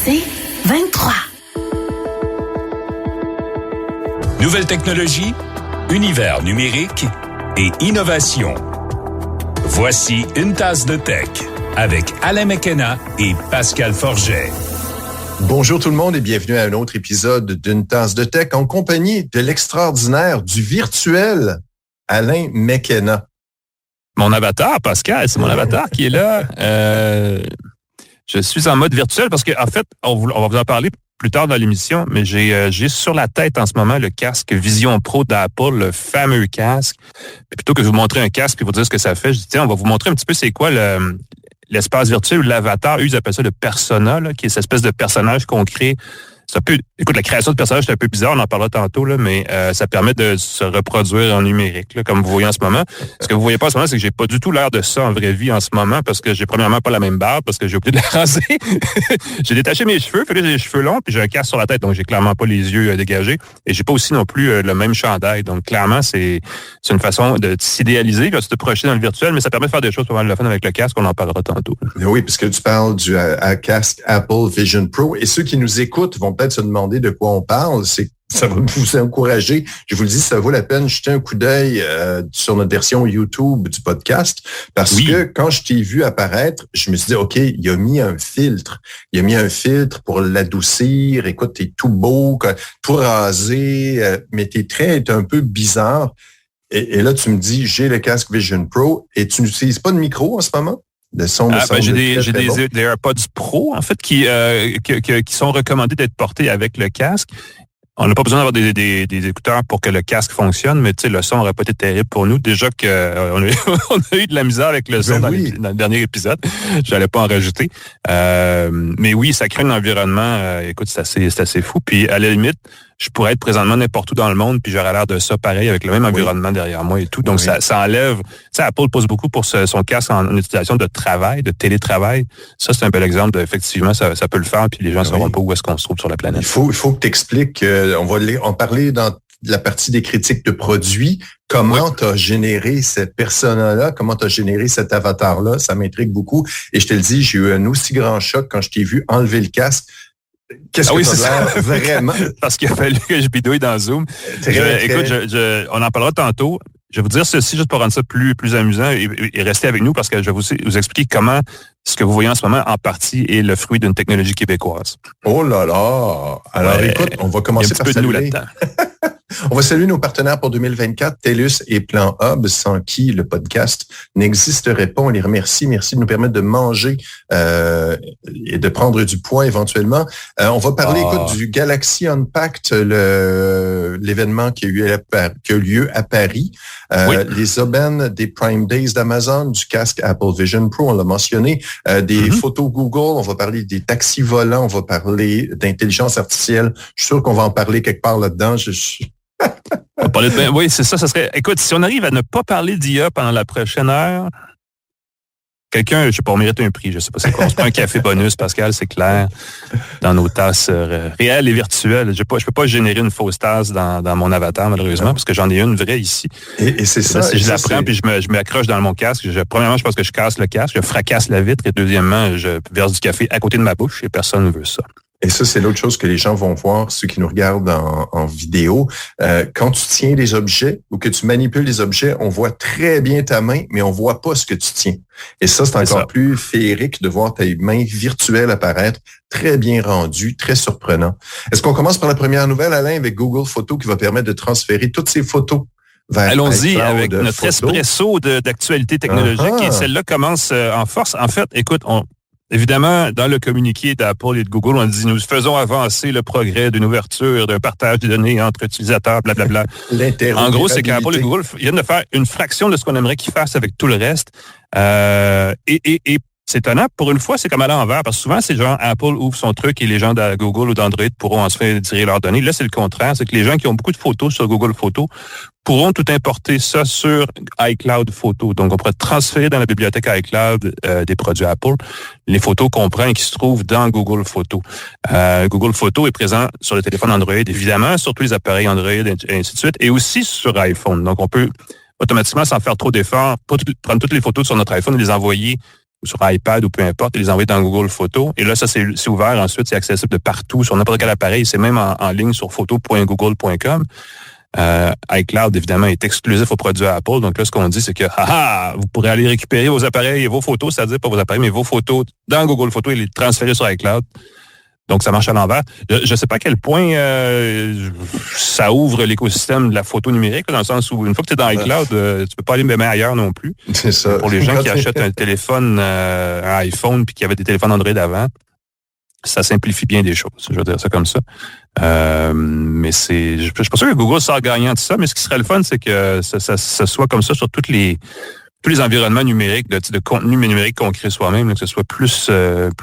C'est 23. Nouvelles technologies, univers numérique et innovation. Voici Une tasse de tech avec Alain McKenna et Pascal Forget. Bonjour tout le monde et bienvenue à un autre épisode d'Une tasse de tech en compagnie de l'extraordinaire, du virtuel, Alain McKenna. Mon avatar, Pascal, c'est mon avatar qui est là. Je suis en mode virtuel parce qu'en fait, on va vous en parler plus tard dans l'émission, mais j'ai sur la tête en ce moment le casque Vision Pro d'Apple, le fameux casque. Et plutôt que de vous montrer un casque et vous dire ce que ça fait, je dis tiens, on va vous montrer un petit peu c'est quoi l'espace virtuel ou l'avatar. Eux, ils appellent ça le persona, là, qui est cette espèce de personnage qu'on crée. Écoute, la création de personnages, c'est un peu bizarre, on en parlera tantôt, là, mais ça permet de se reproduire en numérique, là, comme vous voyez en ce moment. Ce que vous voyez pas en ce moment, c'est que j'ai pas du tout l'air de ça en vraie vie en ce moment, parce que j'ai premièrement pas la même barbe, parce que j'ai oublié de la raser. J'ai détaché mes cheveux, fait que j'ai les cheveux longs, puis j'ai un casque sur la tête, donc j'ai clairement pas les yeux dégagés. Et j'ai pas aussi non plus le même chandail. Donc clairement, c'est une façon de s'idéaliser, de se projeter dans le virtuel, mais ça permet de faire des choses pas mal de fun avec le casque, on en parlera tantôt. Oui, puisque tu parles du casque Apple Vision Pro, et ceux qui nous écoutent vont peut-être se demander de quoi on parle. Ça va vous encourager. Je vous le dis, ça vaut la peine de jeter un coup d'œil sur notre version YouTube du podcast, parce que quand je t'ai vu apparaître, je me suis dit, OK, il a mis un filtre. Il a mis un filtre pour l'adoucir. Écoute, t'es tout beau, tout rasé, mais t'es un peu bizarre. Et là, tu me dis, j'ai le casque Vision Pro, et tu n'utilises pas de micro en ce moment? J'ai des AirPods Pro, en fait, qui sont recommandés d'être portés avec le casque. On n'a pas besoin d'avoir des écouteurs pour que le casque fonctionne, mais tu sais, le son n'aurait pas été terrible pour nous. Déjà qu'on a eu de la misère avec le son dans le dernier épisode. J'allais pas en rajouter. Mais oui, ça crée un environnement, écoute, c'est assez fou. Puis à la limite, je pourrais être présentement n'importe où dans le monde, puis j'aurais l'air de ça pareil, avec le même environnement derrière moi et tout. Donc, ça enlève... Tu sais, Apple pose beaucoup pour son casque en utilisation de travail, de télétravail. Ça, c'est un bel exemple. Effectivement, ça peut le faire, puis les gens ne sauront pas où est-ce qu'on se trouve sur la planète. Il faut que tu expliques, on va en parler dans la partie des critiques de produits. Comment tu as généré cette persona-là? Comment tu as généré cet avatar-là? Ça m'intrigue beaucoup. Et je te le dis, j'ai eu un aussi grand choc quand je t'ai vu enlever le casque. Qu'est-ce que tu as l'air vraiment? Parce qu'il a fallu que je bidouille dans Zoom. Écoute, on en parlera tantôt. Je vais vous dire ceci juste pour rendre ça plus amusant et rester avec nous parce que je vais vous expliquer comment ce que vous voyez en ce moment en partie est le fruit d'une technologie québécoise. Oh là là! Alors écoute, on va commencer par saluer. Il y a un petit peu de nous là-dedans. On va saluer nos partenaires pour 2024, TELUS et Plan Hub, sans qui le podcast n'existerait pas. On les remercie. Merci de nous permettre de manger et de prendre du poids éventuellement. On va parler écoute, du Galaxy Unpacked, l'événement qui a eu lieu à Paris. Les aubaines des Prime Days d'Amazon, du casque Apple Vision Pro, on l'a mentionné, des photos Google, on va parler des taxis volants, on va parler d'intelligence artificielle. Je suis sûr qu'on va en parler quelque part là-dedans. Oui, c'est ça. Ça serait. Écoute, si on arrive à ne pas parler d'IA pendant la prochaine heure, quelqu'un, je sais pas, on mérite un prix, je sais pas c'est quoi. On se prend un café bonus, Pascal, c'est clair, dans nos tasses réelles et virtuelles. Je peux pas générer une fausse tasse dans mon avatar, malheureusement, parce que j'en ai une vraie ici. Et c'est ça. Si je la prends puis je m'accroche dans mon casque, premièrement, je pense que je casse le casque, je fracasse la vitre, et deuxièmement, je verse du café à côté de ma bouche et personne ne veut ça. Et ça, c'est l'autre chose que les gens vont voir, ceux qui nous regardent en vidéo. Quand tu tiens des objets ou que tu manipules des objets, on voit très bien ta main, mais on voit pas ce que tu tiens. Et ça, c'est encore plus féerique de voir tes mains virtuelles apparaître, très bien rendues, très surprenant. Est-ce qu'on commence par la première nouvelle, Alain, avec Google Photos qui va permettre de transférer toutes ces photos vers Allons-y avec notre espresso d'actualité technologique. Et celle-là commence en force. En fait, écoute, évidemment, dans le communiqué d'Apple et de Google, on dit « Nous faisons avancer le progrès d'une ouverture, d'un partage des données entre utilisateurs, blablabla. » En gros, c'est qu'Apple et Google viennent de faire une fraction de ce qu'on aimerait qu'ils fassent avec tout le reste. Et c'est étonnant. Pour une fois, c'est comme à l'envers. Parce que souvent, c'est genre Apple ouvre son truc et les gens de Google ou d'Android pourront ensuite tirer leurs données. Là, c'est le contraire. C'est que les gens qui ont beaucoup de photos sur Google Photos pourront tout importer ça sur iCloud Photos. Donc, on pourrait transférer dans la bibliothèque iCloud des produits Apple les photos qu'on prend et qui se trouvent dans Google Photos. Google Photos est présent sur les téléphones Android, évidemment, sur tous les appareils Android et ainsi de suite, et aussi sur iPhone. Donc, on peut automatiquement, sans faire trop d'efforts, prendre toutes les photos sur notre iPhone et les envoyer sur iPad ou peu importe, et les envoyer dans Google Photos. Et là, ça, c'est ouvert. Ensuite, c'est accessible de partout, sur n'importe quel appareil. C'est même en ligne sur photo.google.com. iCloud, évidemment, est exclusif aux produits Apple. Donc là, ce qu'on dit, c'est que vous pourrez aller récupérer vos appareils et vos photos, c'est-à-dire pas vos appareils, mais vos photos dans Google Photos et les transférer sur iCloud. Donc, ça marche à l'envers. Je ne sais pas à quel point ça ouvre l'écosystème de la photo numérique, dans le sens où une fois que tu es dans iCloud, tu peux pas aller même ailleurs non plus. C'est ça. Pour les gens qui achètent un téléphone, un iPhone, puis qui avaient des téléphones Android avant, ça simplifie bien des choses. Je vais dire ça comme ça. Mais je suis pas sûr que Google sort gagnant de ça, mais ce qui serait le fun, c'est que ça soit comme ça sur tous les environnements numériques, de contenu numérique qu'on crée soi-même, que ce soit plus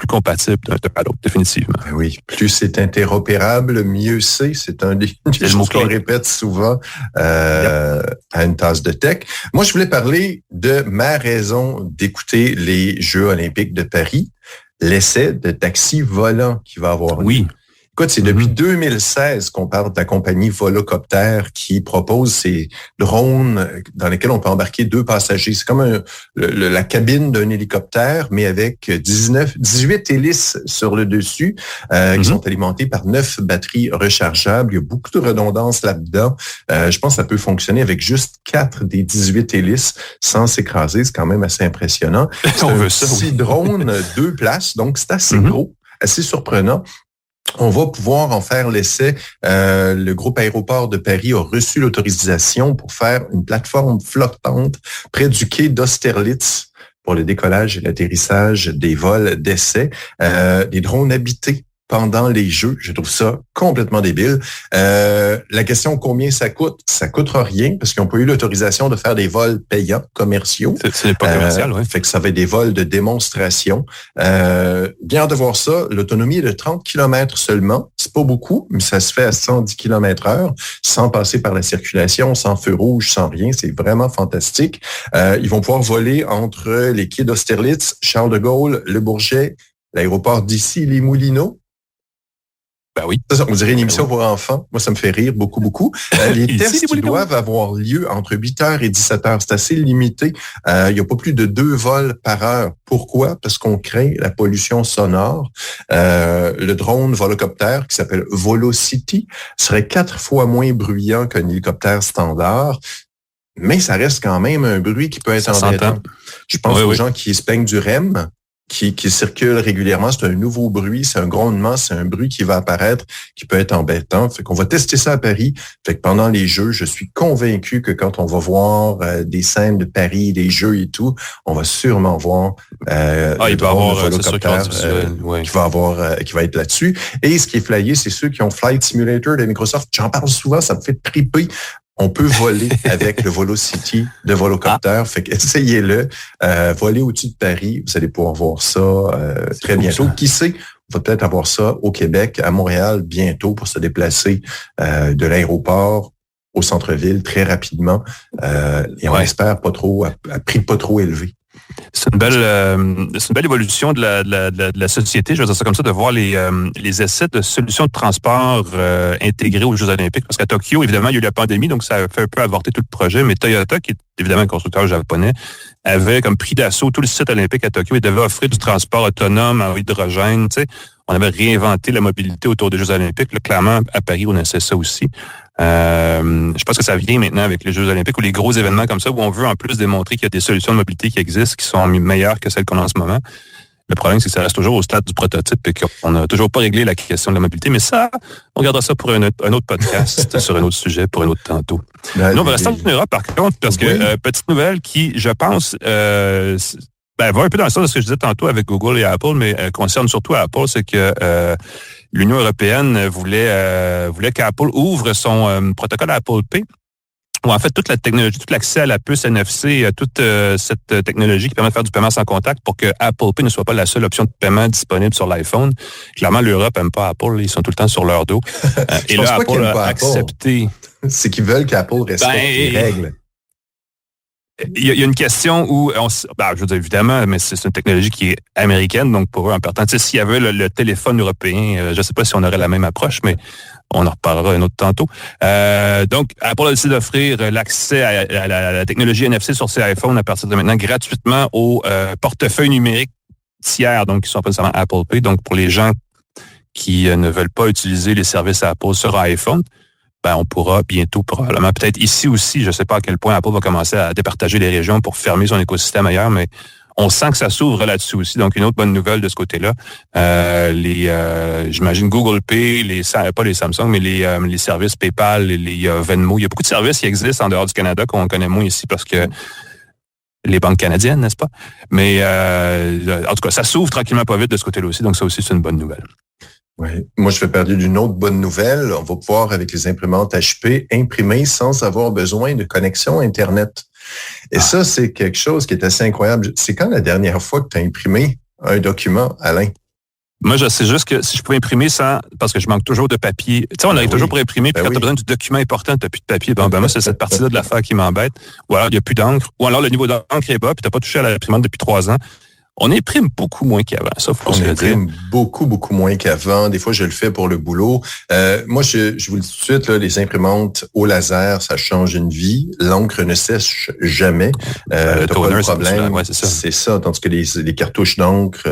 compatible d'un à l'autre, définitivement. Ben oui, plus c'est interopérable, mieux c'est. C'est un des choses qu'on répète souvent à une tasse de tech. Moi, je voulais parler de ma raison d'écouter les Jeux olympiques de Paris, l'essai de taxi volant qui va avoir lieu. Oui. Écoute, c'est depuis 2016 qu'on parle de la compagnie Volocopter qui propose ces drones dans lesquels on peut embarquer 2 passagers. C'est comme la cabine d'un hélicoptère, mais avec 18 hélices sur le dessus qui sont alimentées par 9 batteries rechargeables. Il y a beaucoup de redondance là-dedans. Je pense que ça peut fonctionner avec juste 4 des 18 hélices sans s'écraser. C'est quand même assez impressionnant. C'est un petit drone 2 places, donc c'est assez gros, assez surprenant. On va pouvoir en faire l'essai. Le groupe Aéroport de Paris a reçu l'autorisation pour faire une plateforme flottante près du quai d'Austerlitz pour le décollage et l'atterrissage des vols d'essai. Des drones habités pendant les Jeux. Je trouve ça complètement débile. La question, combien ça coûte? Ça coûtera rien parce qu'ils n'ont pas eu l'autorisation de faire des vols payants commerciaux. Ce n'est pas commercial, oui. Fait que ça va être des vols de démonstration. Bien de voir ça. L'autonomie est de 30 km seulement. C'est pas beaucoup, mais ça se fait à 110 km/h, sans passer par la circulation, sans feu rouge, sans rien. C'est vraiment fantastique. Ils vont pouvoir voler entre les quais d'Austerlitz, Charles de Gaulle, Le Bourget, l'aéroport d'Issy, les Moulineaux. Ben oui. Ça, on dirait une émission pour enfants. Moi, ça me fait rire beaucoup, beaucoup. Les tests doivent avoir lieu entre 8h et 17h. C'est assez limité. Il n'y a pas plus de 2 vols par heure. Pourquoi? Parce qu'on craint la pollution sonore. Le drone Volocopter, qui s'appelle Volocity, serait 4 fois moins bruyant qu'un hélicoptère standard. Mais ça reste quand même un bruit qui peut être embêtant. Je pense aux gens qui se plaignent du REM, qui circule régulièrement. C'est un nouveau bruit, c'est un grondement, c'est un bruit qui va apparaître, qui peut être embêtant. Fait qu'on va tester ça à Paris. Fait que pendant les Jeux, je suis convaincu que quand on va voir des scènes de Paris, des Jeux et tout, on va sûrement voir il va avoir Volocopter qui va être là-dessus. Et ce qui est flyé, c'est ceux qui ont Flight Simulator de Microsoft. J'en parle souvent, ça me fait triper. On peut voler avec le Volocity de Volocopter. Fait que essayez-le. Voler au-dessus de Paris, vous allez pouvoir voir ça très bientôt. Qui sait, on va peut-être avoir ça au Québec, à Montréal, bientôt pour se déplacer de l'aéroport au centre-ville très rapidement. Et on espère pas trop, à prix pas trop élevé. C'est une belle évolution de la société, je veux dire ça comme ça, de voir les essais de solutions de transport intégrées aux Jeux olympiques. Parce qu'à Tokyo, évidemment, il y a eu la pandémie, donc ça a fait un peu avorter tout le projet. Mais Toyota, qui est évidemment un constructeur japonais, avait comme pris d'assaut tout le site olympique à Tokyo et devait offrir du transport autonome en hydrogène. Tu sais, on avait réinventé la mobilité autour des Jeux olympiques. Là, clairement, à Paris, on essaie ça aussi. Je pense que ça vient maintenant avec les Jeux olympiques ou les gros événements comme ça où on veut en plus démontrer qu'il y a des solutions de mobilité qui existent, qui sont meilleures que celles qu'on a en ce moment. Le problème, c'est que ça reste toujours au stade du prototype et qu'on n'a toujours pas réglé la question de la mobilité. Mais ça, on gardera ça pour un autre podcast, sur un autre sujet, pour un autre tantôt. Nous, on va rester en Europe, par contre, parce que petite nouvelle qui, je pense, va un peu dans le sens de ce que je disais tantôt avec Google et Apple, mais concerne surtout Apple, c'est que l'Union européenne voulait qu'Apple ouvre son protocole Apple Pay, où en fait toute la technologie, tout l'accès à la puce NFC, toute cette technologie qui permet de faire du paiement sans contact pour que Apple Pay ne soit pas la seule option de paiement disponible sur l'iPhone. Clairement, l'Europe n'aime pas Apple, ils sont tout le temps sur leur dos. Et là, Apple a accepté. C'est qu'ils veulent qu'Apple respecte les règles. il y a une question où, je veux dire évidemment, mais c'est une technologie qui est américaine, donc pour eux, en partant, s'il y avait le téléphone européen, je ne sais pas si on aurait la même approche, mais on en reparlera un autre tantôt. Donc, Apple a décidé d'offrir l'accès à la technologie NFC sur ses iPhones à partir de maintenant gratuitement au portefeuille numérique tiers, donc qui sont pas nécessairement Apple Pay. Donc, pour les gens qui ne veulent pas utiliser les services Apple sur iPhone, on pourra bientôt, probablement, peut-être ici aussi, je ne sais pas à quel point Apple va commencer à départager les régions pour fermer son écosystème ailleurs, mais on sent que ça s'ouvre là-dessus aussi. Donc, une autre bonne nouvelle de ce côté-là. J'imagine Google Pay, pas les Samsung, mais les services PayPal, les Venmo. Il y a beaucoup de services qui existent en dehors du Canada qu'on connaît moins ici parce que les banques canadiennes, n'est-ce pas? Mais en tout cas, ça s'ouvre tranquillement pas vite de ce côté-là aussi. Donc, ça aussi, c'est une bonne nouvelle. Oui. Moi, je fais partie d'une autre bonne nouvelle. On va pouvoir, avec les imprimantes HP, imprimer sans avoir besoin de connexion Internet. Et ça, c'est quelque chose qui est assez incroyable. C'est quand la dernière fois que tu as imprimé un document, Alain? Moi, je sais juste que si je pouvais imprimer sans... Parce que je manque toujours de papier. Tu sais, on arrive toujours pour imprimer, puis quand tu as besoin du document important, tu n'as plus de papier. Moi, c'est cette partie-là de l'affaire qui m'embête. Ou alors, il n'y a plus d'encre. Ou alors, le niveau d'encre est bas, puis tu n'as pas touché à l'imprimante depuis 3 ans. On imprime beaucoup moins qu'avant, ça, faut se le dire. On imprime beaucoup moins qu'avant. Des fois, je le fais pour le boulot. Moi, je vous le dis tout de suite, là, les imprimantes au laser, ça change une vie. L'encre ne sèche jamais. T'as pas de problème. C'est ça. Tandis que les cartouches d'encre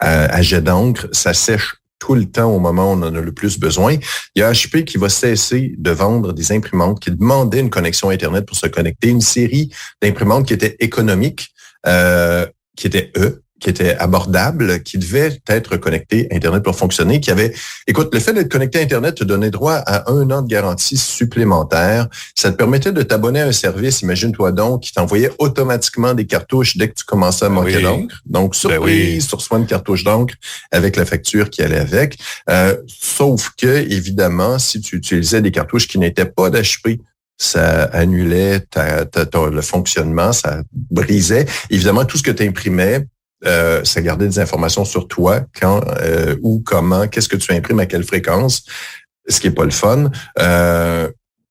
à jet d'encre, ça sèche tout le temps au moment où on en a le plus besoin. Il y a HP qui va cesser de vendre des imprimantes qui demandaient une connexion Internet pour se connecter. Une série d'imprimantes qui étaient économiques, qui était abordable, qui devait être connecté à Internet pour fonctionner, écoute, le fait d'être connecté à Internet te donnait droit à 1 an de garantie supplémentaire. Ça te permettait de t'abonner à un service, imagine-toi donc, qui t'envoyait automatiquement des cartouches dès que tu commençais à manquer d'encre. Donc, surprise, tu reçois une cartouche d'encre avec la facture qui allait avec. Sauf que, évidemment, si tu utilisais des cartouches qui n'étaient pas d'HP, ça annulait le fonctionnement, ça brisait. Évidemment, tout ce que tu imprimais, ça gardait des informations sur toi, quand, où, comment, qu'est-ce que tu imprimes, à quelle fréquence, ce qui est pas le fun.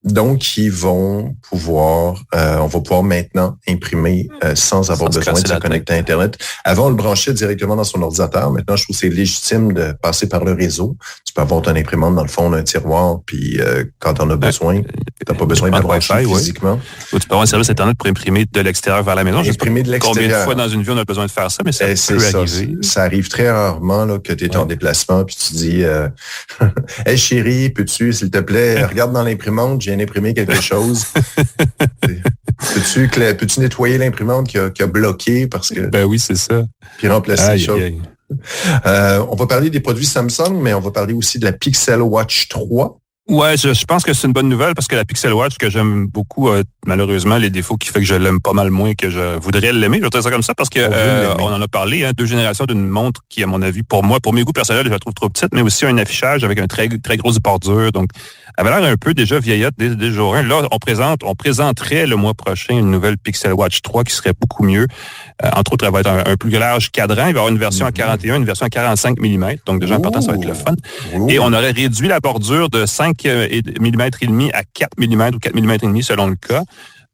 Donc, on va pouvoir maintenant imprimer sans avoir besoin de se connecter à Internet. Avant, on le branchait directement dans son ordinateur. Maintenant, je trouve que c'est légitime de passer par le réseau. Tu peux avoir ton imprimante dans le fond d'un tiroir, puis quand on a besoin, t'as pas besoin de la brancher physiquement. Ou tu peux avoir un service Internet pour imprimer de l'extérieur vers la maison. Imprimer de l'extérieur. Combien de fois dans une vie on a besoin de faire ça, mais ça peut arriver. Ça arrive très rarement là, que tu es en déplacement, puis tu dis « Hey chérie, peux-tu, s'il te plaît, regarde dans l'imprimante, j'ai imprimé quelque chose. Peux-tu nettoyer l'imprimante qui a bloqué parce que... » Ben oui, c'est ça. Puis remplacer les choses. On va parler des produits Samsung, mais on va parler aussi de la Pixel Watch 3. Ouais, je pense que c'est une bonne nouvelle parce que la Pixel Watch, que j'aime beaucoup, malheureusement, les défauts qui fait que je l'aime pas mal moins que je voudrais l'aimer. Je vais dire ça comme ça parce que on en a parlé, 2 générations d'une montre qui, à mon avis, pour mes goûts personnels, je la trouve trop petite, mais aussi un affichage avec un très, très grosse bordure. Donc, elle avait l'air un peu déjà vieillotte dès jour 1. Là, on présenterait le mois prochain une nouvelle Pixel Watch 3 qui serait beaucoup mieux. Entre autres, elle va être un plus large cadran. Il va y avoir une version à 41, une version à 45 mm. Donc, déjà, en partant, ça va être le fun. Et on aurait réduit la bordure de 5 mm et demi à 4 mm ou 4 mm et demi selon le cas.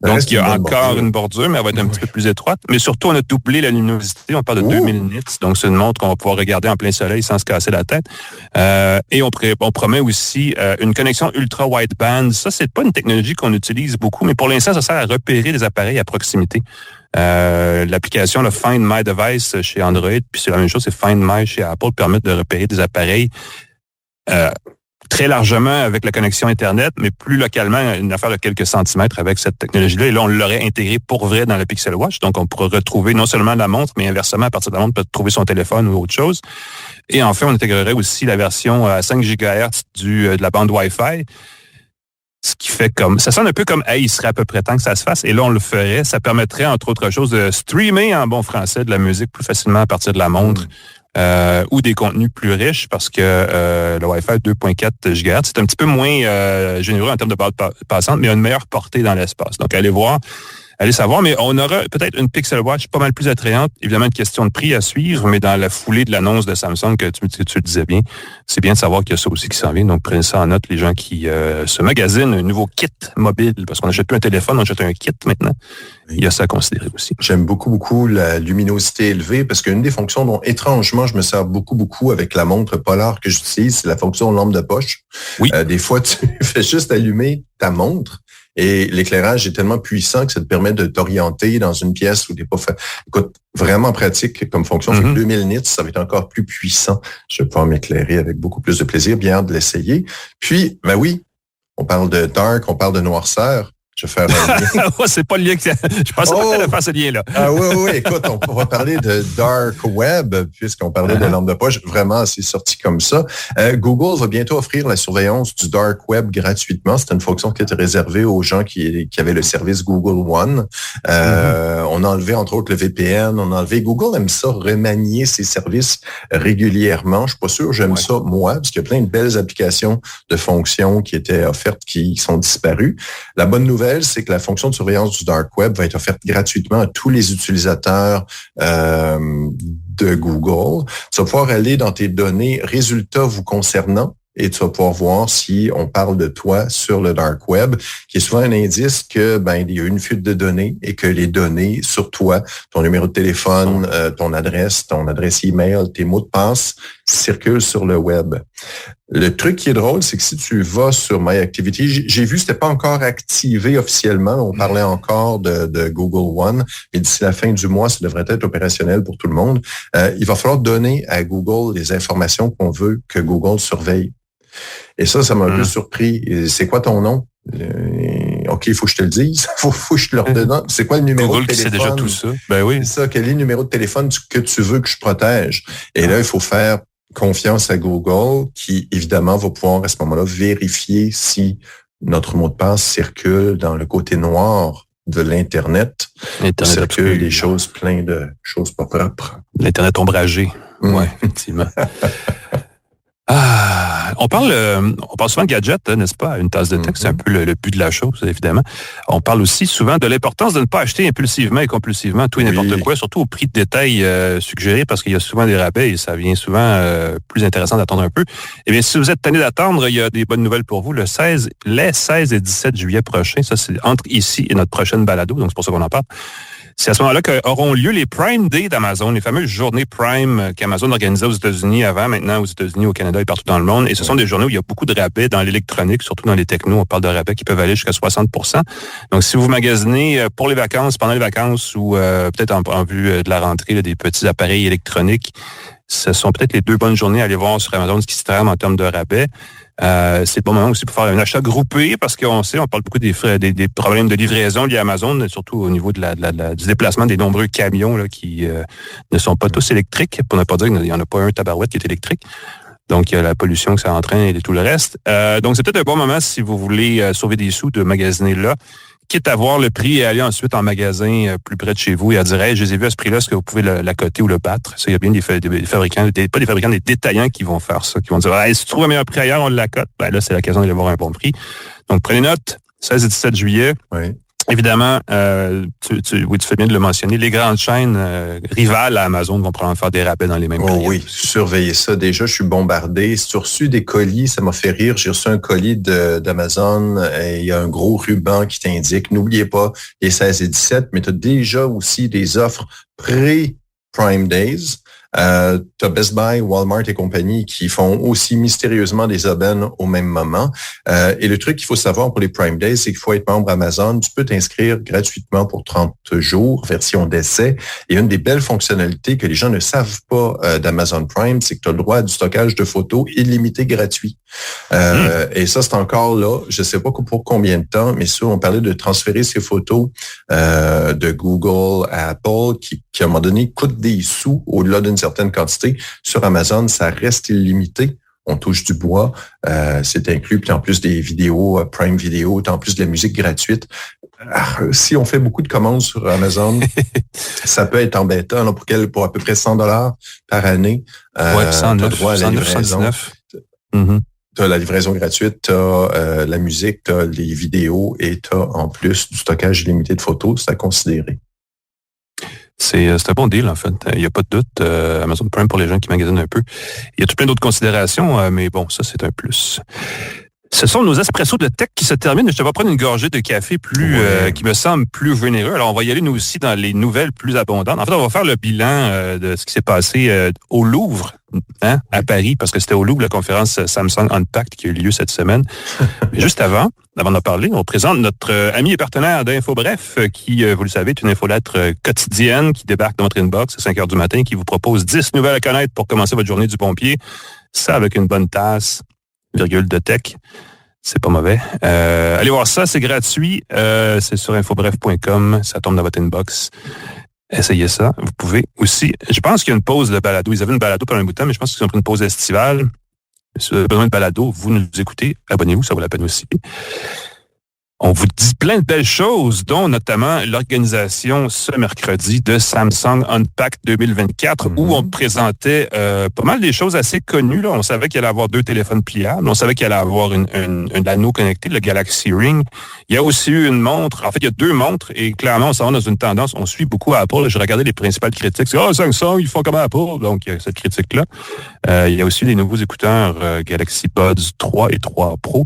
Donc, il y a encore une bordure, mais elle va être un petit peu plus étroite. Mais surtout, on a doublé la luminosité. On parle de 2000 nits. Donc, c'est une montre qu'on va pouvoir regarder en plein soleil sans se casser la tête. Et on promet aussi une connexion ultra-wideband. Ça, c'est pas une technologie qu'on utilise beaucoup, mais pour l'instant, ça sert à repérer des appareils à proximité. L'application le Find My Device chez Android, puis c'est la même chose, c'est Find My chez Apple, permet de repérer des appareils très largement avec la connexion Internet, mais plus localement, une affaire de quelques centimètres avec cette technologie-là. Et là, on l'aurait intégré pour vrai dans la Pixel Watch. Donc, on pourra retrouver non seulement la montre, mais inversement, à partir de la montre, on peut trouver son téléphone ou autre chose. Et enfin, on intégrerait aussi la version à 5 GHz de la bande Wi-Fi. Ce qui fait ça sonne un peu comme, il serait à peu près temps que ça se fasse. Et là, on le ferait. Ça permettrait, entre autres choses, de streamer en bon français de la musique plus facilement à partir de la montre. Ou des contenus plus riches parce que le Wi-Fi 2.4 GHz, c'est un petit peu moins généreux en termes de bande passante, mais a une meilleure portée dans l'espace. Donc, allez voir. allez savoir. Mais on aura peut-être une Pixel Watch pas mal plus attrayante. Évidemment, une question de prix à suivre, mais dans la foulée de l'annonce de Samsung que tu le disais bien, c'est bien de savoir qu'il y a ça aussi qui s'en vient. Donc, prenez ça en note, les gens qui se magasinent un nouveau kit mobile, parce qu'on n'achète plus un téléphone, on achète un kit maintenant. Il y a ça à considérer aussi. J'aime beaucoup la luminosité élevée, parce qu'une des fonctions dont, étrangement, je me sers beaucoup avec la montre Polar que j'utilise, c'est la fonction lampe de poche. Oui. Des fois, tu fais juste allumer ta montre et l'éclairage est tellement puissant que ça te permet de t'orienter dans une pièce où t'es pas fait. Écoute, vraiment pratique comme fonction. C'est 2000 nits, ça va être encore plus puissant. Je vais pouvoir m'éclairer avec beaucoup plus de plaisir. Bien hâte de l'essayer. Puis, ben oui, on parle de dark, on parle de noirceur. Je vais faire un lien. C'est pas le lien que je pensais pas de faire ce lien-là. Oui, écoute, on va parler de dark web, puisqu'on parlait de lampe de poche. Vraiment, c'est sorti comme ça. Google va bientôt offrir la surveillance du dark web gratuitement. C'est une fonction qui était réservée aux gens qui avaient le service Google One. On a enlevé, entre autres, le VPN. On a enlevé. Google aime ça, remanier ses services régulièrement. Je suis pas sûr, j'aime ça, moi, parce qu'il y a plein de belles applications de fonctions qui étaient offertes, qui sont disparues. La bonne nouvelle, c'est que la fonction de surveillance du dark web va être offerte gratuitement à tous les utilisateurs de Google. Tu vas pouvoir aller dans tes données résultats vous concernant et tu vas pouvoir voir si on parle de toi sur le dark web, qui est souvent un indice que il y a une fuite de données et que les données sur toi, ton numéro de téléphone, ton adresse email, tes mots de passe circulent sur le web. Le truc qui est drôle, c'est que si tu vas sur My Activity, j'ai vu, c'était pas encore activé officiellement. On parlait encore de Google One, mais d'ici la fin du mois, ça devrait être opérationnel pour tout le monde. Il va falloir donner à Google les informations qu'on veut que Google surveille. Et ça m'a un peu surpris. C'est quoi ton nom? OK, il faut que je te le dise. Faut que je te le redonne. C'est quoi le numéro Google de téléphone? Google qui sait déjà tout ça. Ben oui. C'est ça. Quel est le numéro de téléphone que tu veux que je protège? Et là, il faut faire confiance à Google qui, évidemment, va pouvoir à ce moment-là vérifier si notre mot de passe circule dans le côté noir de l'Internet. Internet circule des choses, plein de choses pas propres. L'Internet ombragé. Oui, effectivement. On parle souvent de gadgets, n'est-ce pas? Une tasse de tech, c'est un peu le but de la chose, évidemment. On parle aussi souvent de l'importance de ne pas acheter impulsivement et compulsivement tout et n'importe quoi, surtout au prix de détail suggéré, parce qu'il y a souvent des rabais et ça vient souvent plus intéressant d'attendre un peu. Eh bien, si vous êtes tanné d'attendre, il y a des bonnes nouvelles pour vous. Les 16 et 17 juillet prochains, ça c'est entre ici et notre prochaine balado, donc c'est pour ça qu'on en parle. C'est à ce moment-là qu'auront lieu les Prime Day d'Amazon, les fameuses journées Prime qu'Amazon organisait aux États-Unis avant, maintenant aux États-Unis, au Canada et partout dans le monde. Et ce sont des journées où il y a beaucoup de rabais dans l'électronique, surtout dans les technos. On parle de rabais qui peuvent aller jusqu'à 60%. Donc, si vous magasinez pour les vacances, pendant les vacances ou peut-être en vue de la rentrée des petits appareils électroniques, ce sont peut-être les deux bonnes journées à aller voir sur Amazon ce qui se trame en termes de rabais. C'est le bon moment aussi pour faire un achat groupé parce qu'on sait, on parle beaucoup des frais, des problèmes de livraison liés à Amazon, surtout au niveau du déplacement des nombreux camions là, qui ne sont pas tous électriques, pour ne pas dire qu'il n'y en a pas un tabarouette qui est électrique. Donc, il y a la pollution que ça entraîne et tout le reste. Donc, c'est peut-être un bon moment si vous voulez sauver des sous de magasiner là. Quitte à voir le prix et aller ensuite en magasin plus près de chez vous et à dire, hey, je les ai vus à ce prix-là, est-ce que vous pouvez l'accoter ou le battre? Ça, il y a bien des fabricants, pas des fabricants, des détaillants qui vont faire ça, qui vont dire, hey, si tu trouves un meilleur prix ailleurs, on l'accote. Ben là, c'est l'occasion d'aller voir un bon prix. Donc, prenez note, 16 et 17 juillet. Oui. Évidemment, tu fais bien de le mentionner, les grandes chaînes rivales à Amazon vont probablement faire des rabais dans les mêmes prix. Oui, surveillez ça. Déjà, je suis bombardé. Si tu as reçu des colis, ça m'a fait rire. J'ai reçu un colis d'Amazon et il y a un gros ruban qui t'indique, n'oubliez pas les 16 et 17, mais tu as déjà aussi des offres pré-Prime Days. T'as Best Buy, Walmart et compagnie qui font aussi mystérieusement des aubaines au même moment. Et le truc qu'il faut savoir pour les Prime Days, c'est qu'il faut être membre Amazon. Tu peux t'inscrire gratuitement pour 30 jours, version d'essai. Et une des belles fonctionnalités que les gens ne savent pas d'Amazon Prime, c'est que tu as le droit à du stockage de photos illimité gratuit. Et ça, c'est encore là. Je sais pas pour combien de temps, mais ça, on parlait de transférer ces photos de Google à Apple qui à un moment donné coûtent des sous au-delà d'une certaine quantité. Sur Amazon, ça reste illimité. On touche du bois. C'est inclus. Puis en plus des vidéos, Prime Video, en plus de la musique gratuite. Si on fait beaucoup de commandes sur Amazon, ça peut être embêtant là, pour à peu près $100 par année. 109, 199. t'as la livraison gratuite, t'as la musique, t'as les vidéos et t'as en plus du stockage illimité de photos. C'est à considérer. C'est un bon deal, en fait. Il n'y a pas de doute. Amazon Prime pour les gens qui magasinent un peu. Il y a tout plein d'autres considérations, mais bon, ça, c'est un plus. Ce sont nos espressos de tech qui se terminent. Je te vais prendre une gorgée de café qui me semble plus généreux. Alors, on va y aller, nous aussi, dans les nouvelles plus abondantes. En fait, on va faire le bilan de ce qui s'est passé au Louvre, à Paris, parce que c'était au Louvre, la conférence Samsung Unpacked qui a eu lieu cette semaine. Mais juste avant d'en parler, on présente notre ami et partenaire d'InfoBref, qui, vous le savez, est une infolettre quotidienne qui débarque dans votre inbox à 5 heures du matin, qui vous propose 10 nouvelles à connaître pour commencer votre journée du bon pied. Ça, avec une bonne tasse, virgule de tech. C'est pas mauvais. Allez voir ça, c'est gratuit. C'est sur infobref.com. Ça tombe dans votre inbox. Essayez ça. Vous pouvez aussi... Je pense qu'il y a une pause de balado. Ils avaient une balado pendant un bout de temps, mais je pense qu'ils ont pris une pause estivale. Si vous avez besoin de balado, vous nous écoutez. Abonnez-vous, ça vaut la peine aussi. On vous dit plein de belles choses, dont notamment l'organisation ce mercredi de Samsung Unpacked 2024, où on présentait pas mal des choses assez connues. Là. On savait qu'il allait avoir 2 téléphones pliables. On savait qu'il allait avoir un anneau connecté, le Galaxy Ring. Il y a aussi eu une montre. En fait, il y a 2 montres et clairement, on s'en va dans une tendance. On suit beaucoup Apple. J'ai regardé les principales critiques. C'est « Samsung, ils font comme Apple ». Donc, il y a cette critique-là. Il y a aussi les nouveaux écouteurs Galaxy Buds 3 et 3 Pro.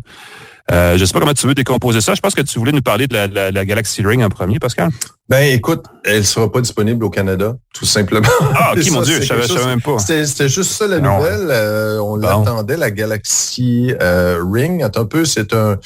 Je ne sais pas comment tu veux décomposer ça. Je pense que tu voulais nous parler de la Galaxy Ring en premier, Pascal. Ben, écoute, elle ne sera pas disponible au Canada, tout simplement. Ah, OK, mon Dieu, je ne savais même pas. C'était juste ça, la nouvelle. On l'attendait, la Galaxy Ring. Attends un peu, c'est un...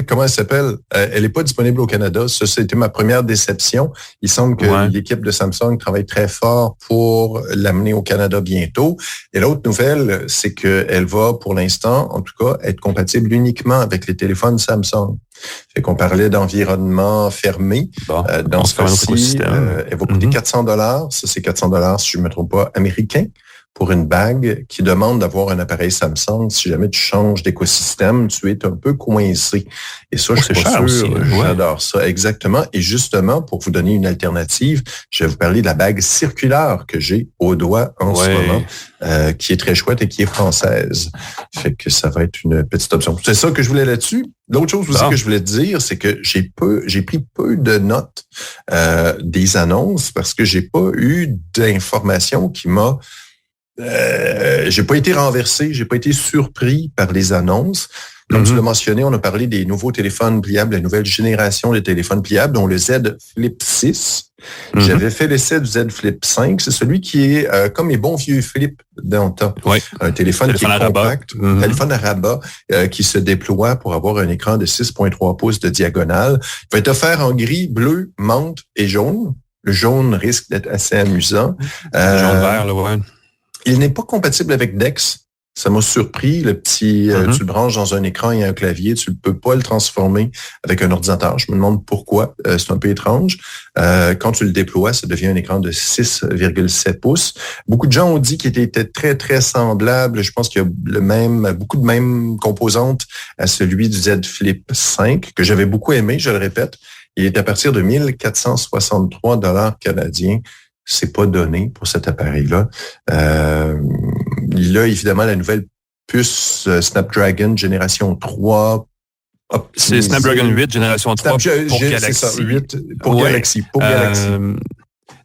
comment elle s'appelle? Elle n'est pas disponible au Canada. Ça, c'était ma première déception. Il semble que l'équipe de Samsung travaille très fort pour l'amener au Canada bientôt. Et l'autre nouvelle, c'est qu'elle va, pour l'instant, en tout cas, être compatible uniquement avec les téléphones Samsung. Fait qu'on parlait d'environnement fermé. Bon, dans ce cas-ci, elle va coûter $400. Ça, c'est $400, si je ne me trompe pas, américain, pour une bague qui demande d'avoir un appareil Samsung. Si jamais tu changes d'écosystème, tu es un peu coincé. Et ça, je suis pas sûr. J'adore ça. Exactement. Et justement, pour vous donner une alternative, je vais vous parler de la bague circulaire que j'ai au doigt en ce moment, qui est très chouette et qui est française. Fait que ça va être une petite option. C'est ça que je voulais là-dessus. L'autre chose aussi que je voulais te dire, c'est que j'ai pris peu de notes des annonces parce que j'ai pas eu d'informations qui m'a j'ai pas été renversé, j'ai pas été surpris par les annonces. Comme tu l'as mentionné, on a parlé des nouveaux téléphones pliables, la nouvelle génération de téléphones pliables, dont le Z Flip 6. J'avais fait l'essai du Z Flip 5. C'est celui qui est comme les bons vieux Flip d'antan. Un téléphone qui est compact, un téléphone à rabat qui se déploie pour avoir un écran de 6,3 pouces de diagonale. Il va être offert en gris, bleu, menthe et jaune. Le jaune risque d'être assez amusant. Jaune-vert, là, Il n'est pas compatible avec DeX. Ça m'a surpris. Le petit, tu le branches dans un écran et un clavier. Tu ne peux pas le transformer avec un ordinateur. Je me demande pourquoi. C'est un peu étrange. Quand tu le déploies, ça devient un écran de 6,7 pouces. Beaucoup de gens ont dit qu'il était très, très semblable. Je pense qu'il y a beaucoup de mêmes composantes à celui du Z Flip 5, que j'avais beaucoup aimé, je le répète. Il est à partir de 1463 $ canadiens. C'est pas donné pour cet appareil-là. Il a évidemment la nouvelle puce Snapdragon génération 3. C'est Snapdragon 8 génération 3 pour Galaxy. C'est ça, 8 pour Galaxy.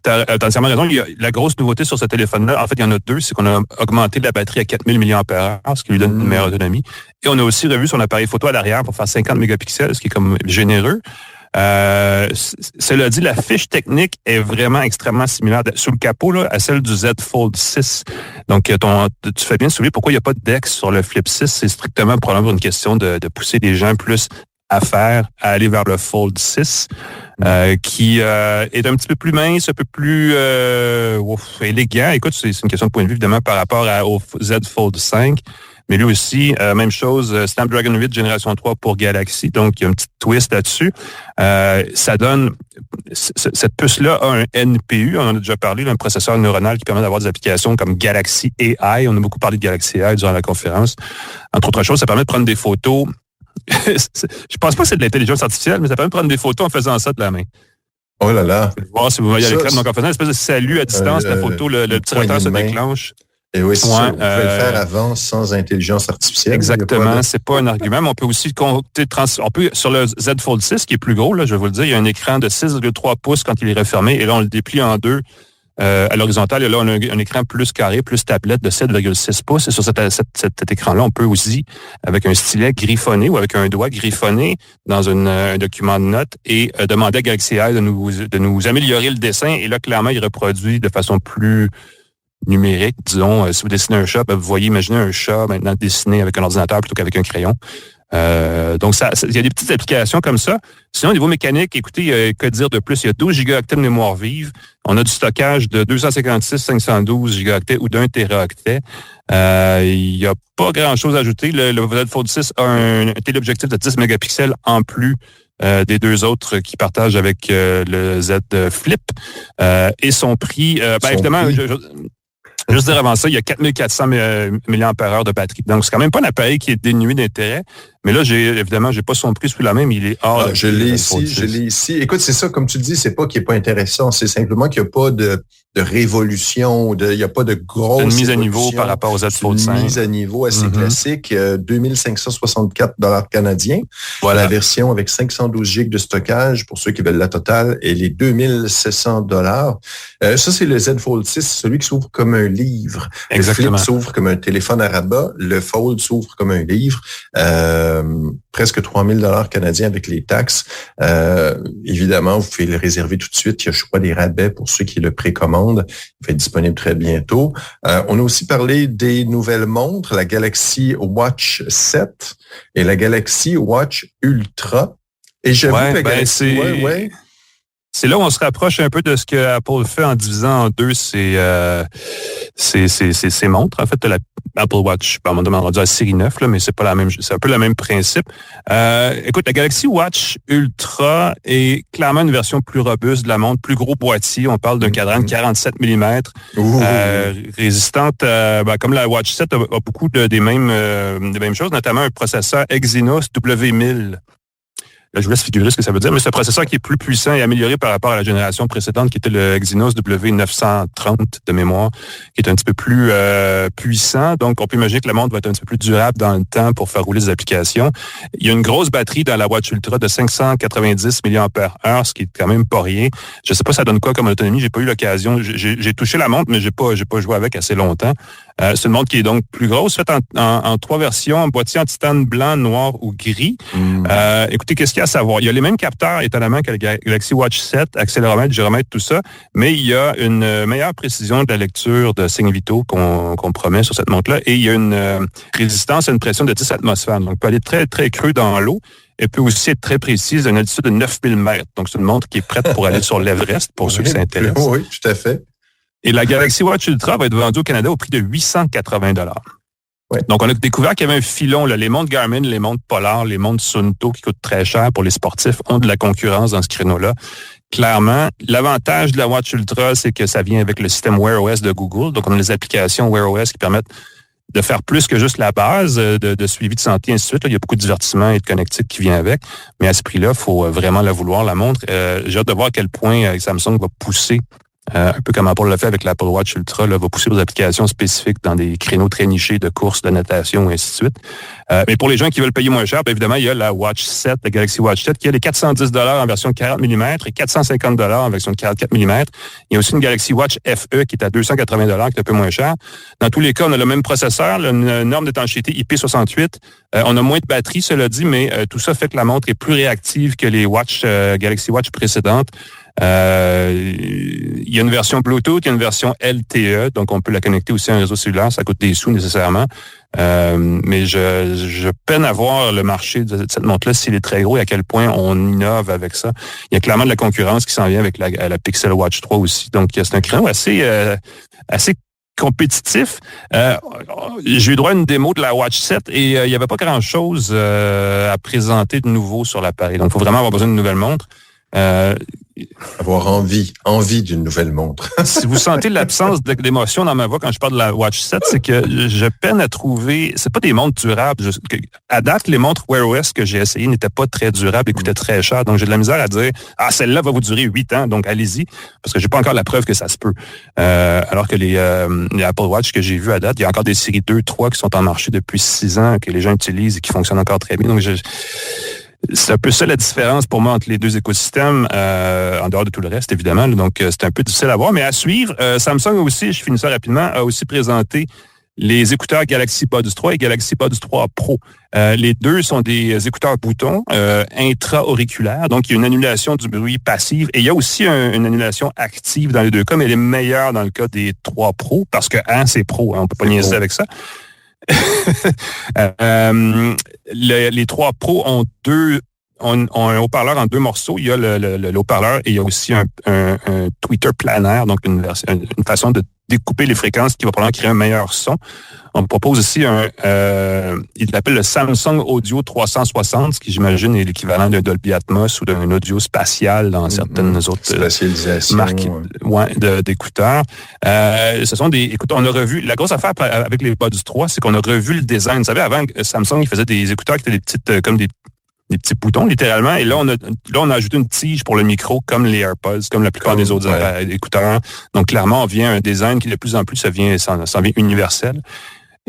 T'as entièrement raison. Il y a la grosse nouveauté sur ce téléphone-là, en fait, il y en a 2, c'est qu'on a augmenté la batterie à 4000 mAh, ce qui lui donne une meilleure autonomie. Et on a aussi revu son appareil photo à l'arrière pour faire 50 mégapixels, ce qui est comme généreux. Cela dit, la fiche technique est vraiment extrêmement similaire sous le capot là, à celle du Z Fold 6. Donc, tu fais bien souligner pourquoi il n'y a pas de DeX sur le Flip 6. C'est strictement probablement une question de pousser les gens plus à aller vers le Fold 6, qui est un petit peu plus mince, un peu plus élégant. Écoute, c'est une question de point de vue, évidemment, par rapport au Z Fold 5. Mais lui aussi, même chose, Snapdragon 8 génération 3 pour Galaxy. Donc, il y a un petit twist là-dessus. Ça donne... Cette puce-là a un NPU, on en a déjà parlé, un processeur neuronal qui permet d'avoir des applications comme Galaxy AI. On a beaucoup parlé de Galaxy AI durant la conférence. Entre autres choses, ça permet de prendre des photos. Je pense pas que c'est de l'intelligence artificielle, mais ça permet de prendre des photos en faisant ça de la main. Oh là là! Vous pouvez voir si vous voyez à l'écran. Donc, en faisant une espèce de salut à distance, la photo, le petit roteur se déclenche. Et oui, c'est ça. On pouvait le faire avant sans intelligence artificielle. Exactement. C'est pas un argument, mais on peut aussi compter, sur le Z Fold 6, qui est plus gros, là, je vais vous le dire, il y a un écran de 6,3 pouces quand il est refermé, et là, on le déplie en deux. À l'horizontale, et là, on a un écran plus carré, plus tablette de 7,6 pouces. Et sur cet écran-là, on peut aussi, avec un stylet griffonné ou avec un doigt griffonné dans un document de notes et demander à Galaxy Eye de nous améliorer le dessin. Et là, clairement, il reproduit de façon plus numérique, disons. Si vous dessinez un chat, vous voyez, imaginez un chat maintenant dessiné avec un ordinateur plutôt qu'avec un crayon. Donc, il y a des petites applications comme ça. Sinon, au niveau mécanique, écoutez, que dire de plus? Il y a 12 gigaoctets de mémoire vive. On a du stockage de 256, 512 gigaoctets ou d'1 téraoctet. Il n'y a pas grand-chose à ajouter. Le Z Fold 6 a un téléobjectif de 10 mégapixels en plus des deux autres qui partagent avec le Z Flip. Et son prix, évidemment... Juste dire avant ça, il y a 4400 mAh de batterie. Donc, c'est quand même pas un appareil qui est dénué d'intérêt. Mais là, j'ai pas son prix sous la main, mais il est hors. Je l'ai ici. Écoute, c'est ça, comme tu le dis, c'est pas qu'il n'est pas intéressant. C'est simplement qu'il n'y a pas de révolution, il n'y a pas de grosse une mise à niveau par rapport aux Z Fold 5. Une mise à niveau assez classique, 2564 $ canadiens. Voilà. La version avec 512 GB de stockage pour ceux qui veulent la totale et les 2700 $. Ça, c'est le Z Fold 6, celui qui s'ouvre comme un livre. Exactement. Le Flip s'ouvre comme un téléphone à rabat. Le Fold s'ouvre comme un livre. Presque 3000 $ canadiens avec les taxes. Évidemment, vous pouvez le réserver tout de suite. Il y a, je crois, des rabais pour ceux qui le précommandent. Il va être disponible très bientôt. On a aussi parlé des nouvelles montres, la Galaxy Watch 7 et la Galaxy Watch Ultra. Et j'avoue que la Galaxy... C'est là où on se rapproche un peu de ce que Apple fait en divisant en deux ses montres. En fait, la Apple Watch, on m'a rendu à la série 9, là, mais c'est pas la même, c'est un peu le même principe. Écoute, la Galaxy Watch Ultra est clairement une version plus robuste de la montre, plus gros boîtier. On parle d'un cadran de 47 mm, résistante, comme la Watch 7 a beaucoup des mêmes choses, notamment un processeur Exynos W1000. Là, je vous laisse figurer ce que ça veut dire, mais c'est un processeur qui est plus puissant et amélioré par rapport à la génération précédente, qui était le Exynos W930 de mémoire, qui est un petit peu plus puissant. Donc, on peut imaginer que la montre va être un petit peu plus durable dans le temps pour faire rouler des applications. Il y a une grosse batterie dans la Watch Ultra de 590 mAh, ce qui est quand même pas rien. Je sais pas ça donne quoi comme autonomie. J'ai pas eu l'occasion. J'ai touché la montre, mais j'ai pas joué avec assez longtemps. C'est une montre qui est donc plus grosse, faite en 3 versions, boîtier en titane blanc, noir ou gris. Écoutez, qu'est-ce qu'il y a à savoir? Il y a les mêmes capteurs, étonnamment, que la Galaxy Watch 7, accéléromètre, gyromètre, tout ça, mais il y a une meilleure précision de la lecture de signes vitaux qu'on promet sur cette montre-là, et il y a une résistance à une pression de 10 atmosphères. Donc, on peut aller très, très creux dans l'eau. Elle peut aussi être très précise à une altitude de 9000 mètres. Donc, c'est une montre qui est prête pour aller sur l'Everest, pour ceux qui s'intéressent. Oui, tout à fait. Et la Galaxy Watch Ultra va être vendue au Canada au prix de 880 $. Ouais. Donc, on a découvert qu'il y avait un filon. Là. Les montres Garmin, les montres Polar, les montres Suunto qui coûtent très cher pour les sportifs ont de la concurrence dans ce créneau-là. Clairement, l'avantage de la Watch Ultra, c'est que ça vient avec le système Wear OS de Google. Donc, on a les applications Wear OS qui permettent de faire plus que juste la base de suivi de santé, et ainsi de suite. Là, il y a beaucoup de divertissement et de connectique qui vient avec. Mais à ce prix-là, il faut vraiment la vouloir, la montre. J'ai hâte de voir à quel point Samsung va pousser un peu comme Apple l'a fait avec l'Apple Watch Ultra, là, va pousser aux applications spécifiques dans des créneaux très nichés de courses, de natation, et ainsi de suite. Mais pour les gens qui veulent payer moins cher, bien évidemment, il y a la Watch 7, la Galaxy Watch 7, qui a les 410 $ en version 40 mm et 450 $ en version 44 mm. Il y a aussi une Galaxy Watch FE qui est à 280 $, qui est un peu moins cher. Dans tous les cas, on a le même processeur, une norme d'étanchéité IP68. On a moins de batterie, cela dit, mais tout ça fait que la montre est plus réactive que les Galaxy Watch précédentes. Il y a une version Bluetooth, il y a une version LTE, donc on peut la connecter aussi à un réseau cellulaire, ça coûte des sous nécessairement. Mais je peine à voir le marché de cette montre-là, s'il est très gros et à quel point on innove avec ça. Il y a clairement de la concurrence qui s'en vient avec la Pixel Watch 3 aussi, donc c'est un créneau assez compétitif. J'ai eu droit à une démo de la Watch 7 et il n'y avait pas grand-chose à présenter de nouveau sur l'appareil. Donc, il faut vraiment avoir besoin d'une nouvelle montre. avoir envie d'une nouvelle montre. Si vous sentez l'absence d'émotion dans ma voix quand je parle de la Watch 7, c'est que je peine à trouver... C'est pas des montres durables. À date, les montres Wear OS que j'ai essayées n'étaient pas très durables et coûtaient très cher. Donc, j'ai de la misère à dire « Ah, celle-là va vous durer 8 ans, donc allez-y. » Parce que j'ai pas encore la preuve que ça se peut. Alors que les Apple Watch que j'ai vus à date, il y a encore des séries 2, 3 qui sont en marché depuis 6 ans, que les gens utilisent et qui fonctionnent encore très bien. Donc, c'est un peu ça la différence pour moi entre les deux écosystèmes, en dehors de tout le reste, évidemment. Donc, c'est un peu difficile à voir, mais à suivre. Samsung aussi, je finis ça rapidement, a aussi présenté les écouteurs Galaxy Buds 3 et Galaxy Buds 3 Pro. Les deux sont des écouteurs boutons intra-auriculaires, donc il y a une annulation du bruit passive et il y a aussi une annulation active dans les deux cas, mais elle est meilleure dans le cas des 3 Pro, parce que c'est Pro, on peut pas niaiser avec ça. Les 3 Pro ont un haut-parleur en 2 morceaux. Il y a le haut-parleur et il y a aussi un tweeter planaire, donc une façon de découper les fréquences qui va probablement créer un meilleur son. On propose aussi il l'appelle le Samsung Audio 360, ce qui j'imagine est l'équivalent d'un Dolby Atmos ou d'un audio spatial dans certaines autres marques d'écouteurs. Ce sont écoute, on a revu, la grosse affaire avec les Buds 3, c'est qu'on a revu le design. Vous savez, avant, Samsung, il faisait des écouteurs qui étaient des petites, comme des petits boutons, littéralement. Et là, on a ajouté une tige pour le micro, comme les AirPods, comme la plupart des autres écouteurs. Donc, clairement, on vient un design qui, de plus en plus, ça vient universel.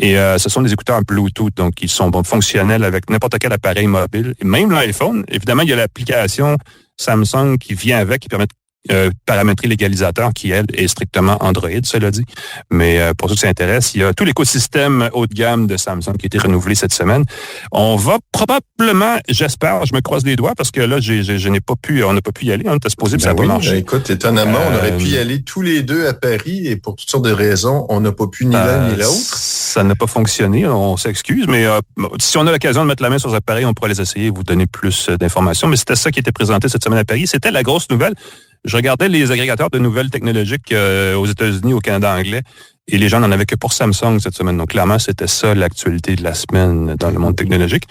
Et ce sont des écouteurs Bluetooth, donc ils sont fonctionnels avec n'importe quel appareil mobile. Et même l'iPhone, évidemment, il y a l'application Samsung qui vient avec, qui permet de paramétrer l'égalisateur, qui, elle, est strictement Android, cela dit. Mais pour ceux qui s'intéressent, il y a tout l'écosystème haut de gamme de Samsung qui a été renouvelé cette semaine. On va probablement, j'espère, je me croise les doigts, parce que là, on n'a pas pu y aller. On était supposé, mais ça n'a pas marché. Écoute, étonnamment, on aurait pu y aller tous les deux à Paris et pour toutes sortes de raisons, on n'a pas pu ni l'un ni l'autre. Ça n'a pas fonctionné, on s'excuse, mais si on a l'occasion de mettre la main sur les appareils, on pourra les essayer et vous donner plus d'informations. Mais c'était ça qui était présenté cette semaine à Paris. C'était la grosse nouvelle. Je regardais les agrégateurs de nouvelles technologiques aux États-Unis, au Canada anglais, et les gens n'en avaient que pour Samsung cette semaine. Donc, clairement, c'était ça l'actualité de la semaine dans le monde technologique.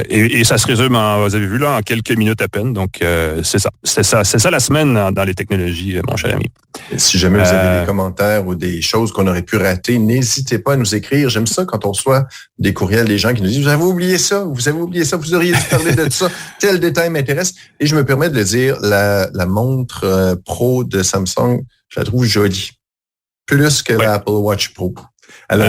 Et ça se résume, vous avez vu là, en quelques minutes à peine. Donc, c'est ça. C'est ça la semaine dans les technologies, mon cher ami. Et si jamais vous avez des commentaires ou des choses qu'on aurait pu rater, n'hésitez pas à nous écrire. J'aime ça quand on reçoit des courriels des gens qui nous disent « Vous avez oublié ça, vous auriez dû parler de ça, tel détail m'intéresse. » Et je me permets de le dire, la montre Pro de Samsung, je la trouve jolie. Plus que l'Apple Watch Pro.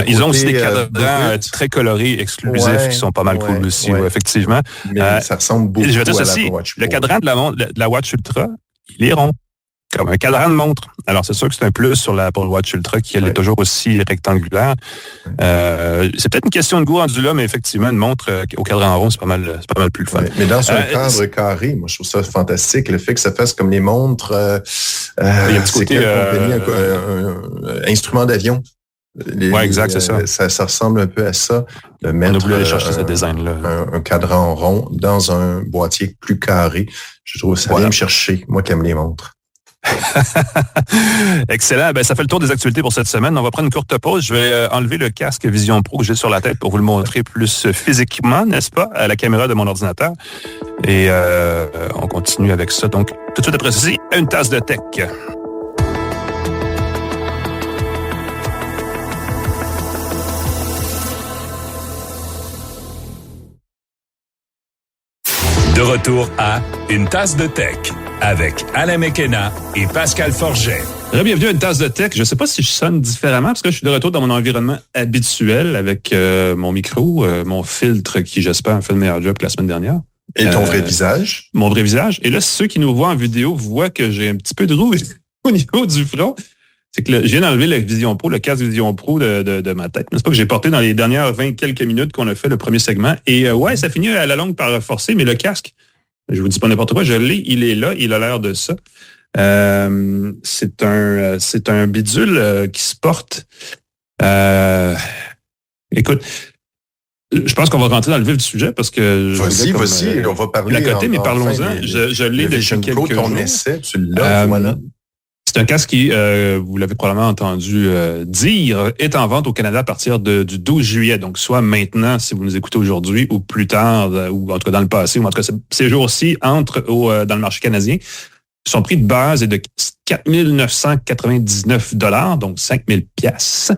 Ils ont aussi des cadrans très colorés, exclusifs, qui sont pas mal cool aussi, effectivement. Mais ça ressemble beaucoup je vais dire à ceci, l'Apple Watch Pro. Le cadran de la Watch Ultra, il est rond, comme un cadran de montre. Alors, c'est sûr que c'est un plus sur l'Apple Watch Ultra, qui elle est toujours aussi rectangulaire. C'est peut-être une question de goût rendu là, mais effectivement, une montre au cadran rond, c'est pas mal plus le fun. Mais dans un cadre carré, moi, je trouve ça fantastique, le fait que ça fasse comme les montres, il y a un petit côté, instrument d'avion. Exact, c'est ça. Ça ressemble un peu à ça, de mettre on a voulu aller chercher ce design-là. Un cadran rond dans un boîtier plus carré. Je trouve que ça vient me chercher, moi qui aime les montres. Excellent. Ça fait le tour des actualités pour cette semaine. On va prendre une courte pause. Je vais enlever le casque Vision Pro que j'ai sur la tête pour vous le montrer plus physiquement, n'est-ce pas, à la caméra de mon ordinateur. Et on continue avec ça. Donc, tout de suite après ceci, une tasse de tech. De retour à Une tasse de tech avec Alain McKenna et Pascal Forget. Bienvenue à Une tasse de tech. Je ne sais pas si je sonne différemment parce que je suis de retour dans mon environnement habituel avec mon micro, mon filtre qui, j'espère, fait le meilleur job que la semaine dernière. Et ton vrai visage? Mon vrai visage. Et là, ceux qui nous voient en vidéo voient que j'ai un petit peu de roux au niveau du front. C'est que je viens d'enlever le Vision Pro, le casque Vision Pro de ma tête. C'est pas que j'ai porté dans les dernières 20 quelques minutes qu'on a fait le premier segment. Et ça finit à la longue par forcer, mais le casque, je vous dis pas n'importe quoi, je l'ai, il est là, il a l'air de ça. C'est un bidule qui se porte. Écoute, je pense qu'on va rentrer dans le vif du sujet parce que... Vas-y, on va parler... À côté, mais parlons-en. Je l'ai depuis quelques jours. Ton essai, tu l'as, voilà. C'est un casque qui, vous l'avez probablement entendu dire, est en vente au Canada à partir du 12 juillet. Donc, soit maintenant, si vous nous écoutez aujourd'hui, ou plus tard, ou en tout cas dans le passé, ou en tout cas ces jours-ci, entre dans le marché canadien. Son prix de base est de 4 999 $, donc 5 000 piastres.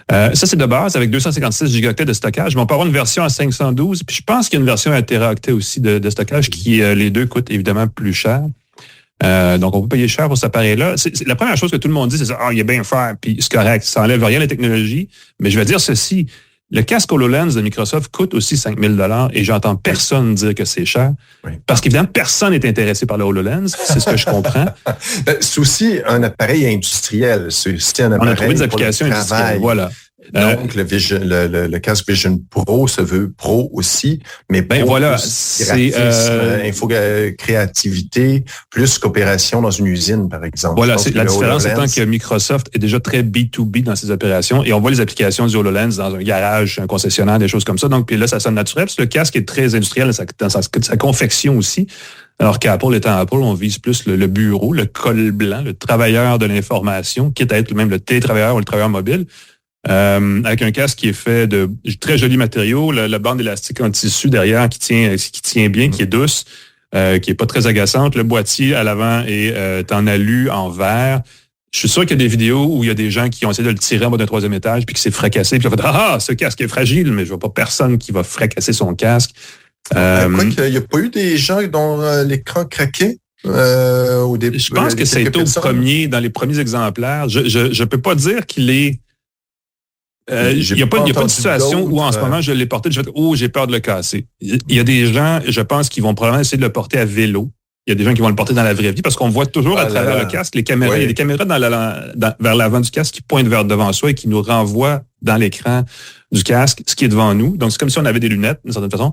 Ça, c'est de base avec 256 gigaoctets de stockage. Mais on peut avoir une version à 512. Puis je pense qu'il y a une version à teraoctets aussi de stockage qui, les deux, coûtent évidemment plus cher. Donc, on peut payer cher pour cet appareil-là. C'est la première chose que tout le monde dit, c'est ça, il est bien faire, puis c'est correct, ça enlève rien à la technologie. Mais je vais dire ceci, le casque HoloLens de Microsoft coûte aussi 5 000 $ et j'entends personne dire que c'est cher. Oui. Parce qu'évidemment, personne n'est intéressé par le HoloLens. C'est ce que je comprends. C'est aussi un appareil industriel. C'est un appareil on a trouvé des applications industrielles. Voilà. Donc, le casque Vision Pro se veut pro aussi, mais voilà, c'est créativité plus coopération dans une usine, par exemple. Voilà, c'est la différence étant que Microsoft est déjà très B2B dans ses opérations et on voit les applications du HoloLens dans un garage, un concessionnaire, des choses comme ça. Donc, puis là, ça sonne naturel. Parce que le casque est très industriel dans sa confection aussi. Alors qu'Apple étant Apple, on vise plus le bureau, le col blanc, le travailleur de l'information, quitte à être même le télétravailleur ou le travailleur mobile. Avec un casque qui est fait de très jolis matériaux, la bande élastique en tissu derrière qui tient bien, qui est douce, qui est pas très agaçante. Le boîtier à l'avant est en alu, en verre. Je suis sûr qu'il y a des vidéos où il y a des gens qui ont essayé de le tirer en bas d'un 3e étage puis qui s'est fracassé. Puis ils ont fait ce casque est fragile, mais je vois pas personne qui va fracasser son casque. Quoi qu'il n'y a pas eu des gens dont l'écran craquait? Je pense que c'est dans les premiers exemplaires. Je peux pas dire qu'il est. Il n'y a pas de situation où en ce moment je l'ai porté, je fais j'ai peur de le casser. Il y a des gens, je pense, qui vont probablement essayer de le porter à vélo. Il y a des gens qui vont le porter dans la vraie vie parce qu'on voit toujours à travers le casque les caméras. Il y a des caméras vers l'avant du casque qui pointent vers devant soi et qui nous renvoient dans l'écran du casque ce qui est devant nous. Donc c'est comme si on avait des lunettes, d'une certaine façon.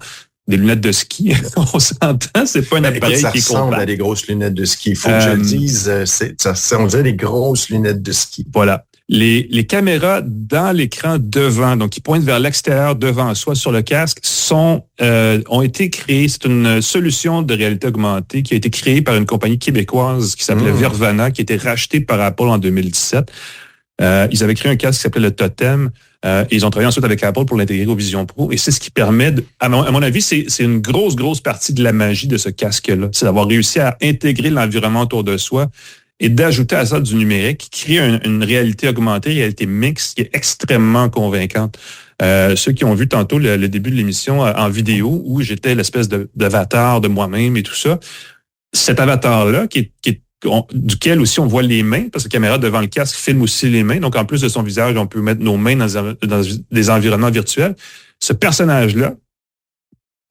Des lunettes de ski, on s'entend, c'est pas un appareil qui est ça ressemble à des grosses lunettes de ski. Il faut que je le dise, on dirait des grosses lunettes de ski. Voilà. Les caméras dans l'écran devant, donc qui pointent vers l'extérieur devant soi sur le casque, ont été créées. C'est une solution de réalité augmentée qui a été créée par une compagnie québécoise qui s'appelait Vervana, qui a été rachetée par Apple en 2017. Ils avaient créé un casque qui s'appelait le Totem. Et ils ont travaillé ensuite avec Apple pour l'intégrer au Vision Pro. Et c'est ce qui permet, à mon avis, c'est une grosse partie de la magie de ce casque-là. C'est d'avoir réussi à intégrer l'environnement autour de soi et d'ajouter à ça du numérique, qui crée une réalité augmentée, réalité mixte, qui est extrêmement convaincante. Ceux qui ont vu tantôt le début de l'émission en vidéo, où j'étais l'espèce d'avatar de moi-même et tout ça, cet avatar-là, duquel aussi on voit les mains, parce que la caméra devant le casque filme aussi les mains, donc en plus de son visage, on peut mettre nos mains dans des environnements virtuels. Ce personnage-là,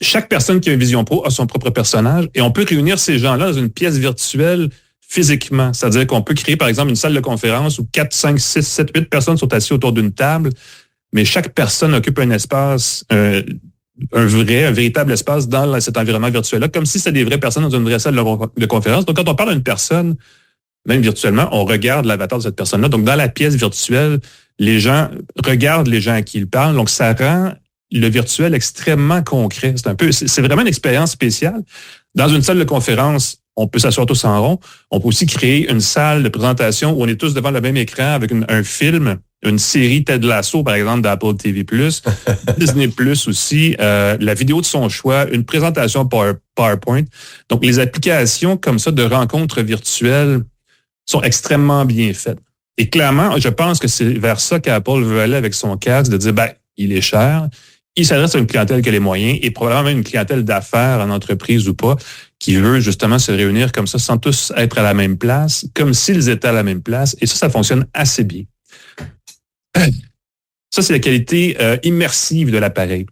chaque personne qui a une Vision Pro a son propre personnage, et on peut réunir ces gens-là dans une pièce virtuelle physiquement. C'est-à-dire qu'on peut créer, par exemple, une salle de conférence où 4, 5, 6, 7, 8 personnes sont assises autour d'une table, mais chaque personne occupe un espace, un véritable espace dans cet environnement virtuel-là, comme si c'était des vraies personnes dans une vraie salle de conférence. Donc, quand on parle d'une personne, même virtuellement, on regarde l'avatar de cette personne-là. Donc, dans la pièce virtuelle, les gens regardent les gens à qui ils parlent. Donc, ça rend le virtuel extrêmement concret. C'est vraiment une expérience spéciale. Dans une salle de conférence, on peut s'asseoir tous en rond. On peut aussi créer une salle de présentation où on est tous devant le même écran avec un film, une série Ted Lasso, par exemple, d'Apple TV+, Disney+, aussi, la vidéo de son choix, une présentation PowerPoint. Donc, les applications comme ça de rencontres virtuelles sont extrêmement bien faites. Et clairement, je pense que c'est vers ça qu'Apple veut aller avec son casque, de dire, il est cher, il s'adresse à une clientèle qui a les moyens et probablement même une clientèle d'affaires en entreprise ou pas, qui veut justement se réunir comme ça sans tous être à la même place, comme s'ils étaient à la même place. Et ça fonctionne assez bien. Ça, c'est la qualité immersive de l'appareil.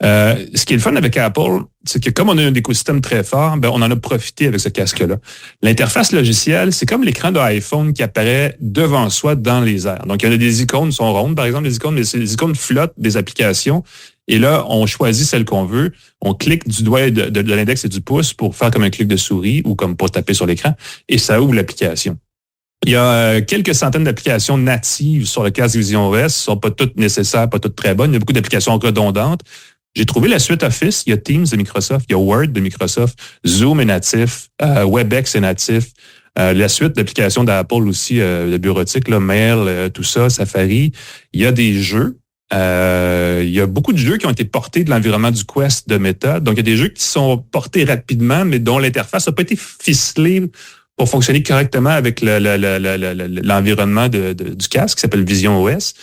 Ce qui est le fun avec Apple, c'est que comme on a un écosystème très fort, on en a profité avec ce casque-là. L'interface logicielle, c'est comme l'écran de iPhone qui apparaît devant soi dans les airs. Donc, il y a des icônes qui sont rondes, par exemple, les icônes flottent des applications. Et là, on choisit celle qu'on veut. On clique du doigt de l'index et du pouce pour faire comme un clic de souris ou comme pour taper sur l'écran. Et ça ouvre l'application. Il y a quelques centaines d'applications natives sur le casque Vision OS. Elles ne sont pas toutes nécessaires, pas toutes très bonnes. Il y a beaucoup d'applications redondantes. J'ai trouvé la suite Office. Il y a Teams de Microsoft, il y a Word de Microsoft, Zoom est natif, WebEx est natif. La suite d'applications d'Apple aussi, de bureautique, là, Mail, tout ça, Safari. Il y a des jeux. Il y a beaucoup de jeux qui ont été portés de l'environnement du Quest de Meta. Donc, il y a des jeux qui sont portés rapidement, mais dont l'interface n'a pas été ficelée pour fonctionner correctement avec l'environnement du casque qui s'appelle Vision OS.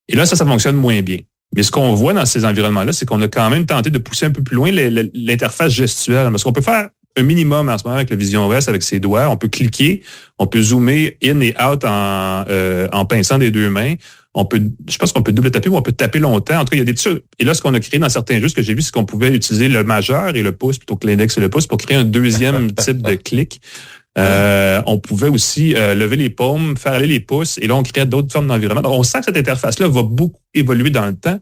Et là, ça fonctionne moins bien. Mais ce qu'on voit dans ces environnements-là, c'est qu'on a quand même tenté de pousser un peu plus loin l'interface gestuelle. Parce qu'on peut faire un minimum en ce moment avec le Vision OS, avec ses doigts. On peut cliquer, on peut zoomer in et out en pinçant des deux mains. Je pense qu'on peut double taper ou on peut taper longtemps. En tout cas, il y a des trucs. Et là, ce qu'on a créé dans certains jeux, ce que j'ai vu, c'est qu'on pouvait utiliser le majeur et le pouce plutôt que l'index et le pouce pour créer un deuxième type de clic. On pouvait aussi lever les paumes, faire aller les pouces, et là, on crée d'autres formes d'environnement. Donc, on sent que cette interface-là va beaucoup évoluer dans le temps.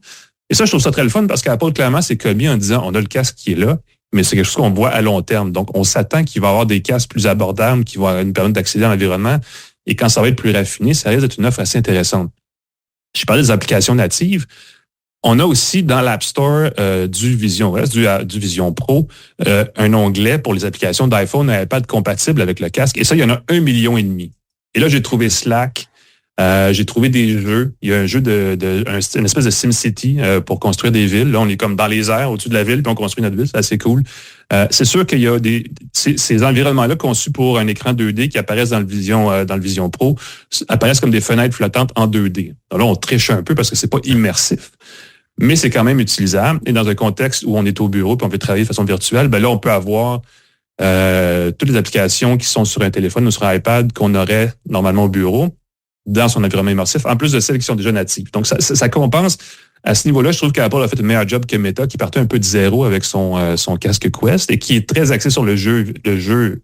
Et ça, je trouve ça très le fun parce qu'Apple, clairement, c'est commis en disant, on a le casque qui est là, mais c'est quelque chose qu'on voit à long terme. Donc, on s'attend qu'il va y avoir des casques plus abordables qui vont nous permettre d'accéder à l'environnement. Et quand ça va être plus raffiné, ça risque d'être une offre assez intéressante. Je parlais des applications natives. On a aussi dans l'App Store du Vision OS, du Vision Pro, un onglet pour les applications d'iPhone et iPad compatibles avec le casque. Et ça, il y en a 1,5 million. Et là, j'ai trouvé Slack. J'ai trouvé des jeux. Il y a un jeu une espèce de SimCity pour construire des villes. Là, on est comme dans les airs au-dessus de la ville, puis on construit notre ville. C'est assez cool. C'est sûr qu'il y a ces environnements-là conçus pour un écran 2D qui apparaissent dans le Vision Pro, apparaissent comme des fenêtres flottantes en 2D. Alors là, on triche un peu parce que c'est pas immersif. Mais c'est quand même utilisable. Et dans un contexte où on est au bureau et on veut travailler de façon virtuelle, ben là, on peut avoir toutes les applications qui sont sur un téléphone ou sur un iPad qu'on aurait normalement au bureau dans son environnement immersif, en plus de celles qui sont déjà natives. Donc, ça compense. À ce niveau-là, je trouve qu'Apple a fait un meilleur job que Meta, qui partait un peu de zéro avec son casque Quest et qui est très axé sur le jeu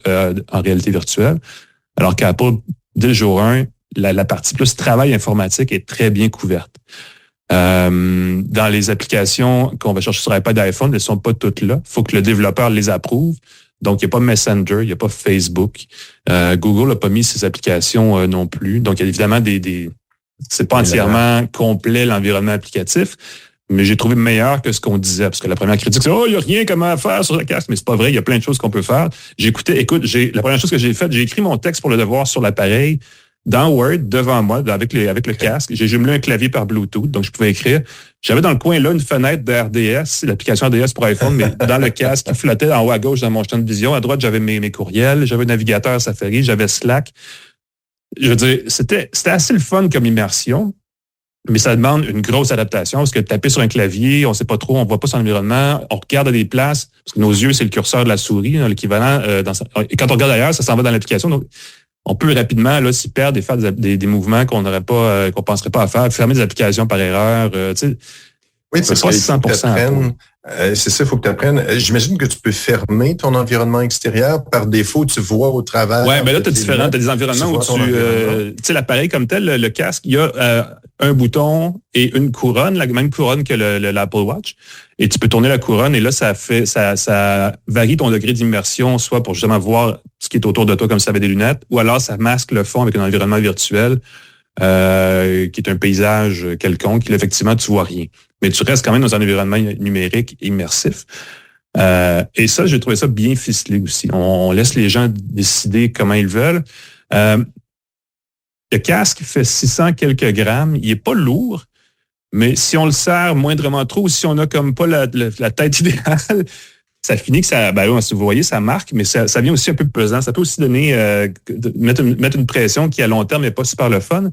en réalité virtuelle. Alors qu'Apple, dès le jour 1, la partie plus travail informatique est très bien couverte. Dans les applications qu'on va chercher sur iPad et iPhone, elles ne sont pas toutes là. Il faut que le développeur les approuve. Donc, il n'y a pas Messenger, il n'y a pas Facebook. Google n'a pas mis ses applications non plus. Donc, il y a évidemment c'est pas entièrement complet l'environnement applicatif, mais j'ai trouvé meilleur que ce qu'on disait. Parce que la première critique, c'est « Oh, il n'y a rien comment faire sur le casque », mais c'est pas vrai, il y a plein de choses qu'on peut faire. La première chose que j'ai faite, j'ai écrit mon texte pour le devoir sur l'appareil, dans Word, devant moi, avec le casque. J'ai jumelé un clavier par Bluetooth, donc je pouvais écrire. J'avais dans le coin là une fenêtre de RDS, l'application RDS pour iPhone, mais dans le casque qui flottait en haut à gauche dans mon champ de vision. À droite, j'avais mes courriels, j'avais un navigateur Safari, j'avais Slack. Je veux dire, c'était assez le fun comme immersion, mais ça demande une grosse adaptation parce que taper sur un clavier, on sait pas trop, on voit pas son environnement, on regarde à des places, parce que nos yeux, c'est le curseur de la souris, l'équivalent. Et quand on regarde ailleurs, ça s'en va dans l'application. Donc, on peut rapidement là s'y perdre et faire des mouvements qu'on n'aurait pas, qu'on penserait pas à faire, fermer des applications par erreur. Tu sais, oui, c'est pas 100%. C'est ça, il faut que tu apprennes. J'imagine que tu peux fermer ton environnement extérieur. Par défaut, tu vois au travers. Oui, mais là, tu as différent. Tu as des environnements où tu sais, l'appareil comme tel, le casque, il y a un bouton et une couronne, la même couronne que l'Apple Watch. Et tu peux tourner la couronne et là, ça varie ton degré d'immersion, soit pour justement voir ce qui est autour de toi comme si tu avais des lunettes, ou alors ça masque le fond avec un environnement virtuel qui est un paysage quelconque. Là, effectivement, tu vois rien. Mais tu restes quand même dans un environnement numérique immersif. Et ça, j'ai trouvé ça bien ficelé aussi. On laisse les gens décider comment ils veulent. Le casque fait 600 quelques grammes. Il est pas lourd, mais si on le serre moindrement trop ou si on a comme pas la tête idéale, ça finit que ça, vous voyez, ça marque, mais ça vient aussi un peu pesant. Ça peut aussi donner, mettre une pression qui à long terme n'est pas super le fun.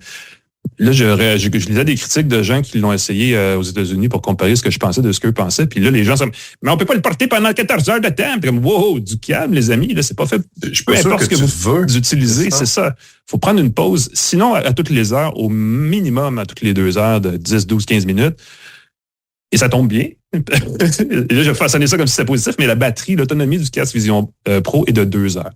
Là, je lisais des critiques de gens qui l'ont essayé aux États-Unis pour comparer ce que je pensais de ce qu'eux pensaient. Puis là, les gens sont mais on peut pas le porter pendant 14 heures de temps. Puis comme, wow, du calme, les amis, là, c'est pas fait. Peu importe ce que vous utilisez, c'est ça. Faut prendre une pause. Sinon, à toutes les heures, au minimum à toutes les 2 heures de 10, 12, 15 minutes. Et ça tombe bien. Et là, je vais façonner ça comme si c'était positif, mais la batterie, l'autonomie du casque Vision Pro est de 2 heures.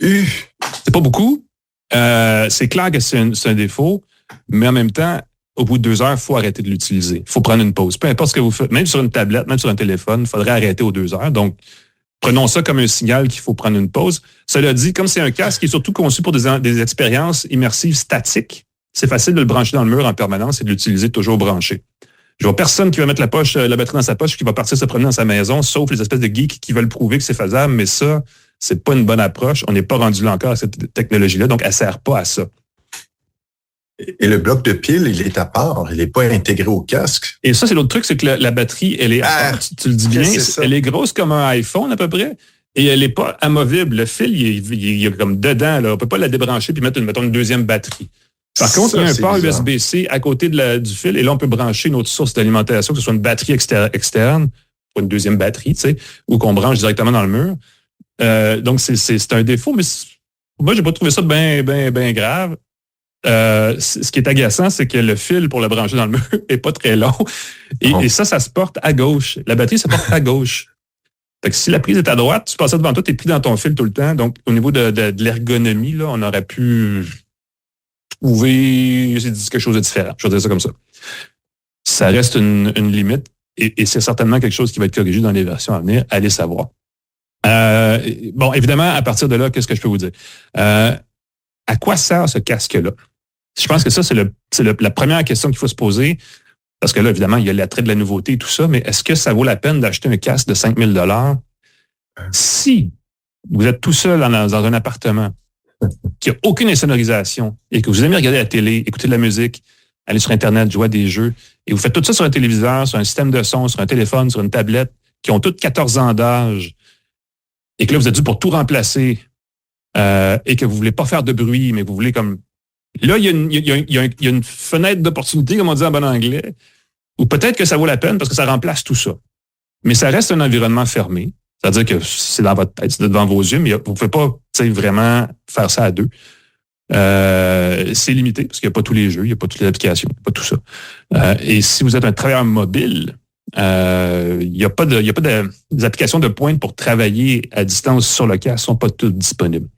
C'est pas beaucoup. C'est clair que c'est un défaut. Mais en même temps, au bout de 2 heures, il faut arrêter de l'utiliser. Il faut prendre une pause. Peu importe ce que vous faites, même sur une tablette, même sur un téléphone, il faudrait arrêter aux 2 heures. Donc, prenons ça comme un signal qu'il faut prendre une pause. Cela dit, comme c'est un casque qui est surtout conçu pour des expériences immersives statiques, c'est facile de le brancher dans le mur en permanence et de l'utiliser toujours branché. Je vois personne qui va mettre la batterie dans sa poche, qui va partir se promener dans sa maison, sauf les espèces de geeks qui veulent prouver que c'est faisable, mais ça c'est pas une bonne approche. On n'est pas rendu là encore à cette technologie-là, donc elle sert pas à ça. Et le bloc de pile, il est à part, il n'est pas intégré au casque. Et ça, c'est l'autre truc, c'est que la batterie, elle est, tu le dis bien, elle est grosse comme un iPhone à peu près, et elle n'est pas amovible. Le fil, il est comme dedans, là. On peut pas la débrancher puis mettre une deuxième batterie. Par contre, il y a un port USB-C à côté du fil, et là, on peut brancher une autre source d'alimentation, que ce soit une batterie externe, ou une deuxième batterie, tu sais, ou qu'on branche directement dans le mur. Donc, c'est un défaut, mais moi, j'ai pas trouvé ça bien grave. Ce qui est agaçant, c'est que le fil pour le brancher dans le mur est pas très long. Et ça se porte à gauche. La batterie se porte à gauche. Fait que si la prise est à droite, tu passes devant toi, tu es pris dans ton fil tout le temps. Donc, au niveau de l'ergonomie, là, on aurait pu trouver quelque chose de différent. Je vais dire ça comme ça. Ça reste une limite et c'est certainement quelque chose qui va être corrigé dans les versions à venir. Allez savoir. Bon, évidemment, à partir de là, qu'est-ce que je peux vous dire? À quoi sert ce casque-là? Je pense que ça, c'est la première question qu'il faut se poser. Parce que là, évidemment, il y a l'attrait de la nouveauté et tout ça, mais est-ce que ça vaut la peine d'acheter un casque de 5 000 $? Si vous êtes tout seul dans un appartement qui n'a aucune insonorisation et que vous aimez regarder la télé, écouter de la musique, aller sur Internet, jouer à des jeux, et vous faites tout ça sur un téléviseur, sur un système de son, sur un téléphone, sur une tablette, qui ont toutes 14 ans d'âge, et que là, vous êtes dû pour tout remplacer, et que vous voulez pas faire de bruit, mais vous voulez comme... Là, il y a une fenêtre d'opportunité, comme on dit en bon anglais, ou peut-être que ça vaut la peine parce que ça remplace tout ça. Mais ça reste un environnement fermé. C'est-à-dire que c'est dans votre tête, c'est devant vos yeux, mais vous pouvez pas vraiment faire ça à deux. C'est limité parce qu'il n'y a pas tous les jeux, il n'y a pas toutes les applications, il n'y a pas tout ça. Et si vous êtes un travailleur mobile, il n'y a pas des applications de pointe pour travailler à distance sur le casque, ne sont pas toutes disponibles.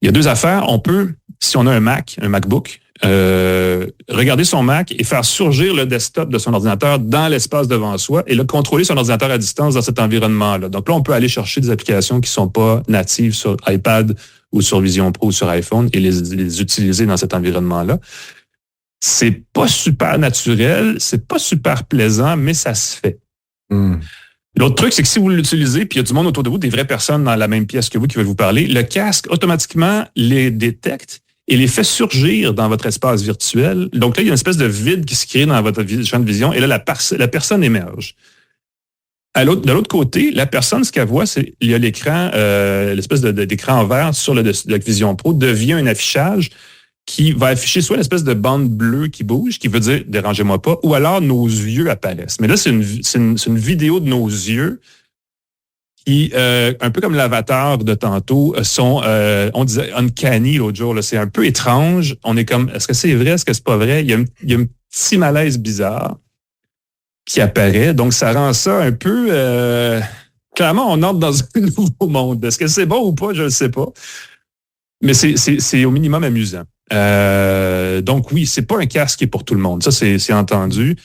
Il y a deux affaires. On peut, si on a un MacBook, regarder son Mac et faire surgir le desktop de son ordinateur dans l'espace devant soi et là, contrôler son ordinateur à distance dans cet environnement-là. Donc là, on peut aller chercher des applications qui ne sont pas natives sur iPad ou sur Vision Pro ou sur iPhone et les utiliser dans cet environnement-là. C'est pas super naturel, c'est pas super plaisant, mais ça se fait. L'autre truc, c'est que si vous l'utilisez, puis il y a du monde autour de vous, des vraies personnes dans la même pièce que vous qui veulent vous parler, le casque automatiquement les détecte et les fait surgir dans votre espace virtuel. Donc là, il y a une espèce de vide qui se crée dans votre champ de vision et là, la personne émerge. De l'autre côté, la personne, ce qu'elle voit, c'est il y a l'écran, l'espèce d'écran en vert sur le Vision Pro devient un affichage qui va afficher soit une espèce de bande bleue qui bouge, qui veut dire « dérangez-moi pas », ou alors nos yeux apparaissent. Mais là, c'est une vidéo de nos yeux qui, un peu comme l'avatar de tantôt, on disait « uncanny » l'autre jour. Là, c'est un peu étrange. On est comme « est-ce que c'est vrai? Est-ce que c'est pas vrai? » Il y a un petit malaise bizarre qui apparaît. Donc, ça rend ça un peu... clairement, on entre dans un nouveau monde. Est-ce que c'est bon ou pas? Je ne sais pas. Mais c'est au minimum amusant. Donc oui, c'est pas un casque qui est pour tout le monde. Ça, c'est entendu.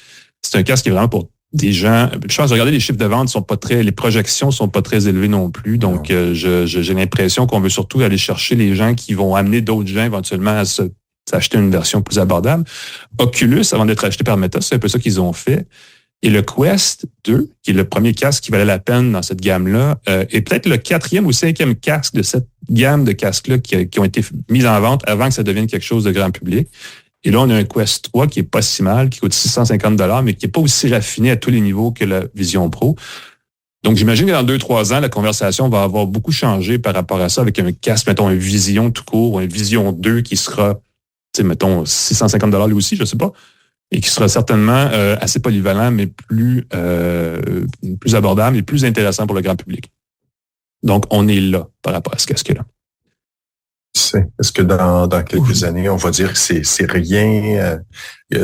C'est un casque qui est vraiment pour des gens. Je pense, regardez, les chiffres de vente les projections sont pas très élevées non plus. Donc, j'ai l'impression qu'on veut surtout aller chercher les gens qui vont amener d'autres gens éventuellement à s'acheter une version plus abordable. Oculus, avant d'être acheté par Meta, c'est un peu ça qu'ils ont fait. Et le Quest 2, qui est le premier casque qui valait la peine dans cette gamme-là, est peut-être le 4e ou 5e casque de cette gamme de casques-là qui ont été mis en vente avant que ça devienne quelque chose de grand public. Et là, on a un Quest 3 qui est pas si mal, qui coûte 650 $, mais qui est pas aussi raffiné à tous les niveaux que la Vision Pro. Donc, j'imagine que dans 2-3 ans, la conversation va avoir beaucoup changé par rapport à ça, avec un casque, mettons, un Vision tout court, ou un Vision 2 qui sera, mettons, 650 $ lui aussi, je sais pas. Et qui sera certainement assez polyvalent, mais plus abordable et plus intéressant pour le grand public. Donc, on est là par rapport à ce casque-là. Est-ce que dans quelques années, on va dire que c'est rien,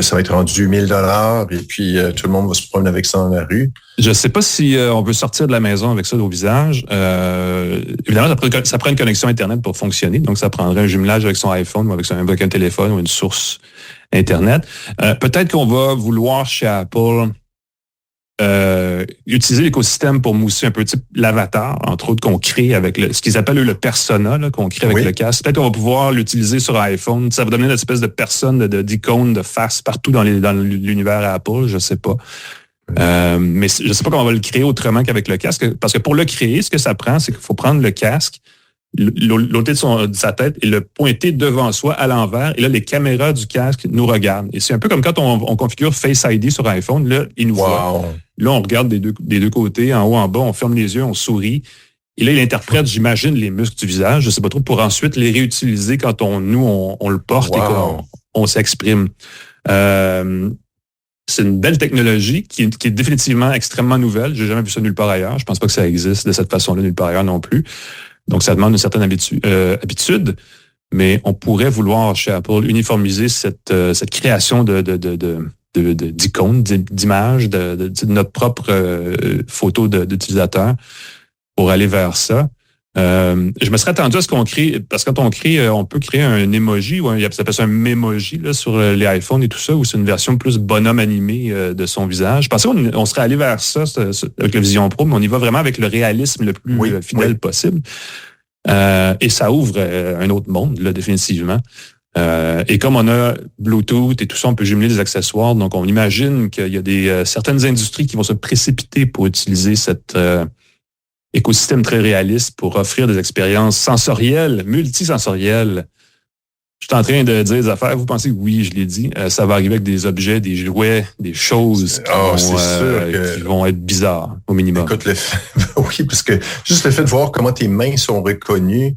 ça va être rendu 1 000 $ et puis tout le monde va se promener avec ça dans la rue? Je ne sais pas si on veut sortir de la maison avec ça au visage. Évidemment, ça prend une connexion Internet pour fonctionner. Donc, ça prendrait un jumelage avec son iPhone ou avec un téléphone ou une source Internet. Peut-être qu'on va vouloir chez Apple utiliser l'écosystème pour mousser un peu type l'avatar, entre autres, qu'on crée avec ce qu'ils appellent le persona, là, qu'on crée avec le casque. Peut-être qu'on va pouvoir l'utiliser sur iPhone. Ça va donner une espèce de personne, d'icône, de face partout dans l'univers Apple, je sais pas. Mais je ne sais pas comment on va le créer autrement qu'avec le casque. Parce que pour le créer, ce que ça prend, c'est qu'il faut prendre le casque, l'ôter de sa tête et le pointer devant soi à l'envers. Et là, les caméras du casque nous regardent. Et c'est un peu comme quand on configure Face ID sur iPhone. Là, il nous voit. Là, on regarde des deux côtés, en haut, en bas, on ferme les yeux, on sourit. Et là, il interprète, j'imagine, les muscles du visage, je ne sais pas trop, pour ensuite les réutiliser quand on le porte et qu'on s'exprime. C'est une belle technologie qui est définitivement extrêmement nouvelle. J'ai jamais vu ça nulle part ailleurs. Je pense pas que ça existe de cette façon-là nulle part ailleurs non plus. Donc, ça demande une certaine habitude, mais on pourrait vouloir chez Apple uniformiser cette création d'icônes, d'images, de notre propre photo d'utilisateur pour aller vers ça. Je me serais attendu à ce qu'on crée, parce que quand on crée, on peut créer un emoji, ou ça s'appelle ça un memoji là, sur les iPhones et tout ça, où c'est une version plus bonhomme animé de son visage. Je pensais qu'on serait allé vers ça avec le Vision Pro, mais on y va vraiment avec le réalisme le plus fidèle possible. Et ça ouvre un autre monde, là, définitivement. Et comme on a Bluetooth et tout ça, on peut jumeler des accessoires. Donc, on imagine qu'il y a certaines industries qui vont se précipiter pour utiliser cet écosystème très réaliste pour offrir des expériences sensorielles, multisensorielles. Je suis en train de dire des affaires. Vous pensez que oui, je l'ai dit. Ça va arriver avec des objets, des jouets, des choses qui vont être bizarres, au minimum. Écoute, oui, parce que juste le fait de voir comment tes mains sont reconnues,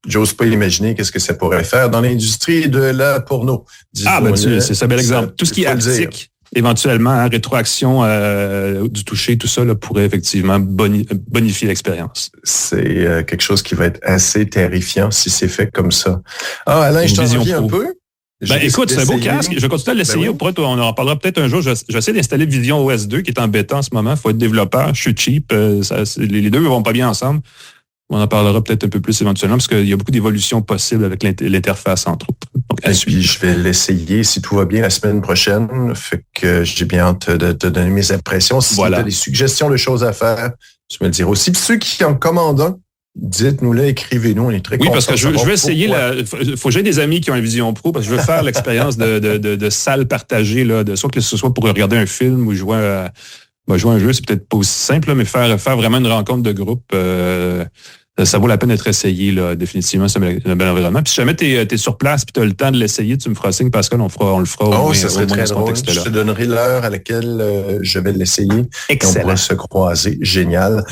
j'ose pas imaginer qu'est-ce que ça pourrait faire dans l'industrie de la porno. C'est ça, bel exemple. Tout ce qui est haptique, éventuellement, rétroaction du toucher, tout ça là, pourrait effectivement bonifier l'expérience. C'est quelque chose qui va être assez terrifiant si c'est fait comme ça. Alain, je t'en reviens un peu. Écoute, c'est un beau casque. Je vais continuer à l'essayer. On en reparlera peut-être un jour. J'essaie d'installer Vision OS 2 qui est en bêta en ce moment. Il faut être développeur. Je suis cheap. Les deux ne vont pas bien ensemble. On en parlera peut-être un peu plus éventuellement parce qu'il y a beaucoup d'évolutions possibles avec l'interface, entre autres. Donc, puis, je vais l'essayer si tout va bien la semaine prochaine. Fait que j'ai bien hâte de te donner mes impressions. Si tu as des suggestions de choses à faire, tu me le diras aussi. Puis ceux qui en commandent un, dites-nous-le, écrivez-nous. On est très contents. Oui, parce que je veux essayer. Il faut que j'ai des amis qui ont une Vision Pro parce que je veux faire l'expérience de salle partagée, là, soit que ce soit pour regarder un film ou jouer à un jeu. C'est peut-être pas aussi simple, là, mais faire vraiment une rencontre de groupe. Ça vaut la peine d'être essayé, là, définitivement, c'est un bel environnement. Puis si jamais t'es sur place puis tu as le temps de l'essayer, tu me feras signe, Pascal, on le fera. Ça serait très drôle. Je te donnerai l'heure à laquelle je vais l'essayer. Excellent. Et on pourra se croiser. Génial.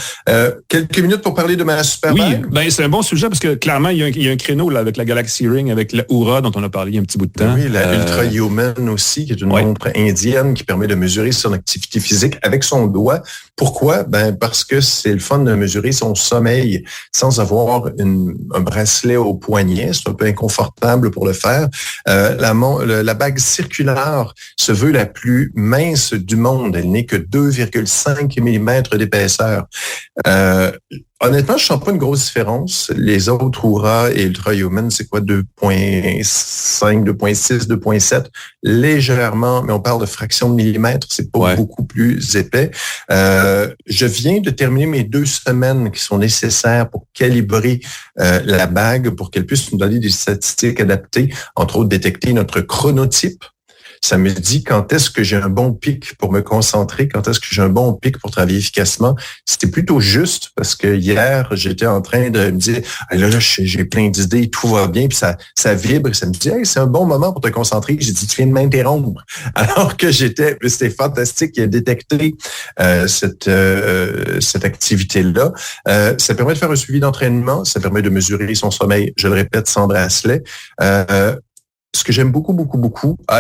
Quelques minutes pour parler de ma super bag. Oui, c'est un bon sujet parce que clairement, il y a un créneau là, avec la Galaxy Ring, avec la Oura dont on a parlé il y a un petit bout de temps. Oui, la Ultra Human aussi, qui est une montre indienne qui permet de mesurer son activité physique avec son doigt. Pourquoi? Parce que c'est le fun de mesurer son sommeil sans avoir un bracelet au poignet. C'est un peu inconfortable pour le faire. La bague circulaire se veut la plus mince du monde. Elle n'est que 2,5 mm d'épaisseur. Honnêtement, je sens pas une grosse différence. Les autres Oura et Ultra Human, c'est quoi? 2,5, 2,6, 2,7. Légèrement, mais on parle de fraction de millimètre. C'est pas beaucoup plus épais. Je viens de terminer mes 2 semaines qui sont nécessaires pour calibrer la bague pour qu'elle puisse nous donner des statistiques adaptées, entre autres détecter notre chronotype. Ça me dit quand est-ce que j'ai un bon pic pour me concentrer, quand est-ce que j'ai un bon pic pour travailler efficacement. C'était plutôt juste parce que hier, j'étais en train de me dire, là, j'ai plein d'idées, tout va bien, puis ça vibre, et ça me dit, hey, c'est un bon moment pour te concentrer. J'ai dit, tu viens de m'interrompre. Alors que c'était fantastique, il a détecté cette activité-là. Ça permet de faire un suivi d'entraînement, ça permet de mesurer son sommeil, je le répète, sans bracelet. Ce que j'aime beaucoup,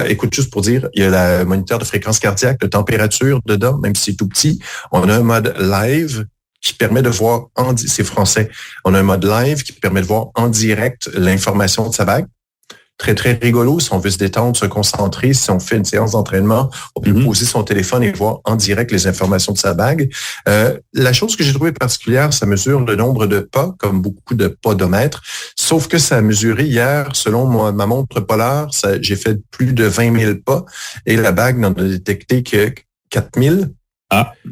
écoute, juste pour dire, il y a le moniteur de fréquence cardiaque, de température dedans, même si c'est tout petit. On a un mode live qui permet de voir c'est français. On a un mode live qui permet de voir en direct l'information de sa bague. Très, très rigolo. Si on veut se détendre, se concentrer, si on fait une séance d'entraînement, on peut poser son téléphone et voir en direct les informations de sa bague. La chose que j'ai trouvée particulière, ça mesure le nombre de pas, comme beaucoup de podomètres, sauf que ça a mesuré hier, selon ma montre polaire, j'ai fait plus de 20 000 pas et la bague n'en a détecté que 4 000.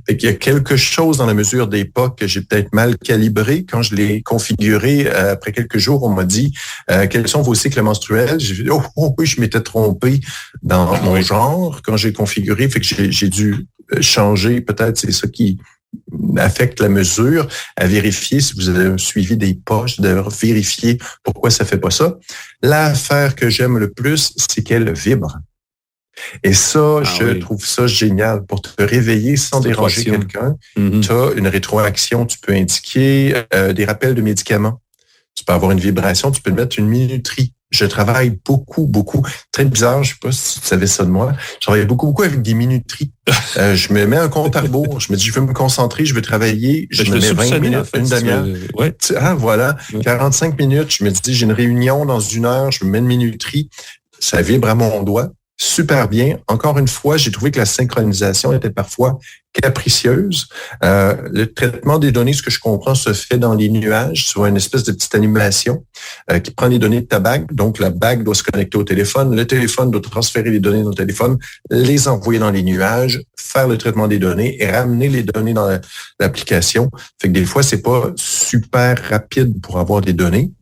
Fait qu'il y a quelque chose dans la mesure des pas que j'ai peut-être mal calibré. Quand je l'ai configuré, après quelques jours, on m'a dit quels sont vos cycles menstruels. J'ai dit, oui, je m'étais trompé dans mon genre quand j'ai configuré. Fait que j'ai dû changer. Peut-être c'est ça qui affecte la mesure, à vérifier si vous avez suivi des pas, de vérifier pourquoi ça fait pas ça. L'affaire que j'aime le plus, c'est qu'elle vibre. Et ça, trouve ça génial. Pour te réveiller sans déranger quelqu'un, tu as une rétroaction, tu peux indiquer des rappels de médicaments. Tu peux avoir une vibration, tu peux mettre une minuterie. Je travaille beaucoup. Très bizarre, je sais pas si tu savais ça de moi. Je travaille beaucoup avec des minuteries. Je me mets un compte à rebours. Je me dis, je veux me concentrer, je veux travailler. Je me mets 20 minutes, une demi-heure. Ouais. Voilà. 45 minutes. Je me dis, j'ai une réunion dans 1 heure. Je me mets une minuterie. Ça vibre à mon doigt. Super bien. Encore une fois, j'ai trouvé que la synchronisation était parfois capricieuse. Le traitement des données, ce que je comprends, se fait dans les nuages sur une espèce de petite animation qui prend les données de ta bague. Donc, la bague doit se connecter au téléphone. Le téléphone doit transférer les données dans le téléphone, les envoyer dans les nuages, faire le traitement des données et ramener les données dans l'application. Fait que des fois, c'est pas super rapide pour avoir des données.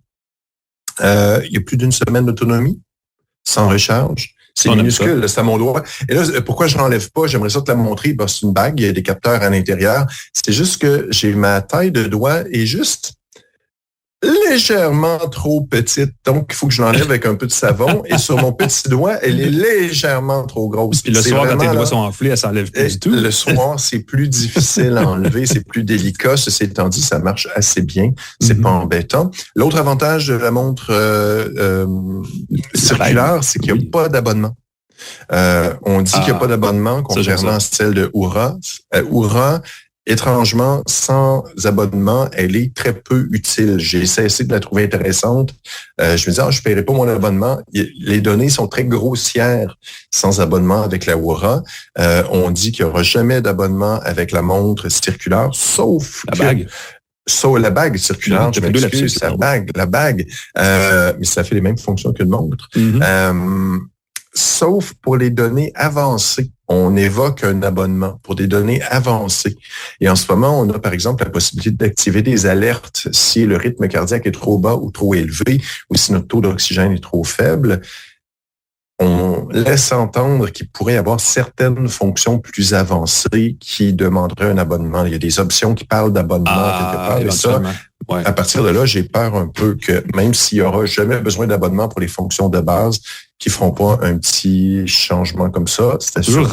Il y a plus d'1 semaine d'autonomie, sans recharge. C'est minuscule, c'est à mon doigt. Et là, pourquoi je l'enlève pas? J'aimerais ça te la montrer. Ben, c'est une bague, il y a des capteurs à l'intérieur. C'est juste que j'ai ma taille de doigt est juste légèrement trop petite. Donc, il faut que je l'enlève avec un peu de savon. Et sur mon petit doigt, elle est légèrement trop grosse. Puis le soir, quand tes doigts sont enflés, elle s'enlève plus du tout. Le soir, c'est plus difficile à enlever, c'est plus délicat. Ceci étant dit, ça marche assez bien. C'est pas embêtant. L'autre avantage de la montre circulaire, c'est qu'il n'y a pas d'abonnement. On dit qu'il n'y a pas d'abonnement, contrairement à celle de Oura. Oura, étrangement, sans abonnement, elle est très peu utile. J'ai cessé de la trouver intéressante. Je me disais, je ne paierai pas mon abonnement. Les données sont très grossières sans abonnement avec la Oura. On dit qu'il n'y aura jamais d'abonnement avec la montre circulaire, sauf la bague. Sauf la bague circulaire, je m'excuse, la bague. Mais ça fait les mêmes fonctions qu'une montre. Sauf pour les données avancées. On évoque un abonnement pour des données avancées. Et en ce moment, on a par exemple la possibilité d'activer des alertes si le rythme cardiaque est trop bas ou trop élevé ou si notre taux d'oxygène est trop faible. On laisse entendre qu'il pourrait y avoir certaines fonctions plus avancées qui demanderaient un abonnement. Il y a des options qui parlent d'abonnement quelque part. Et ça, à partir de là, j'ai peur un peu que même s'il y aura jamais besoin d'abonnement pour les fonctions de base, qui feront pas un petit changement comme ça. C'est toujours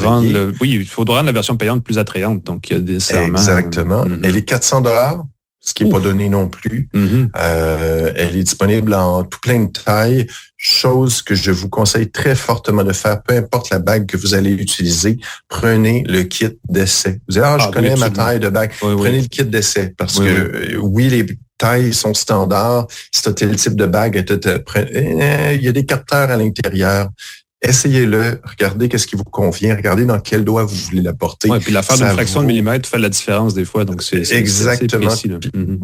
il faudra rendre la version payante plus attrayante. Donc, il y a des serments. Exactement. Elle est $400, ce qui n'est pas donné non plus. Elle est disponible en tout plein de tailles, chose que je vous conseille très fortement de faire, peu importe la bague que vous allez utiliser, prenez le kit d'essai. Vous dites, je connais ma taille de bague. Prenez le kit d'essai parce que les tailles sont standards. Si tu as tel type de bague, il y a des capteurs à l'intérieur. Essayez-le, regardez qu'est-ce qui vous convient, regardez dans quel doigt vous voulez la porter. Puis l'affaire d'une fraction de millimètre fait la différence des fois, donc c'est exactement. Précis,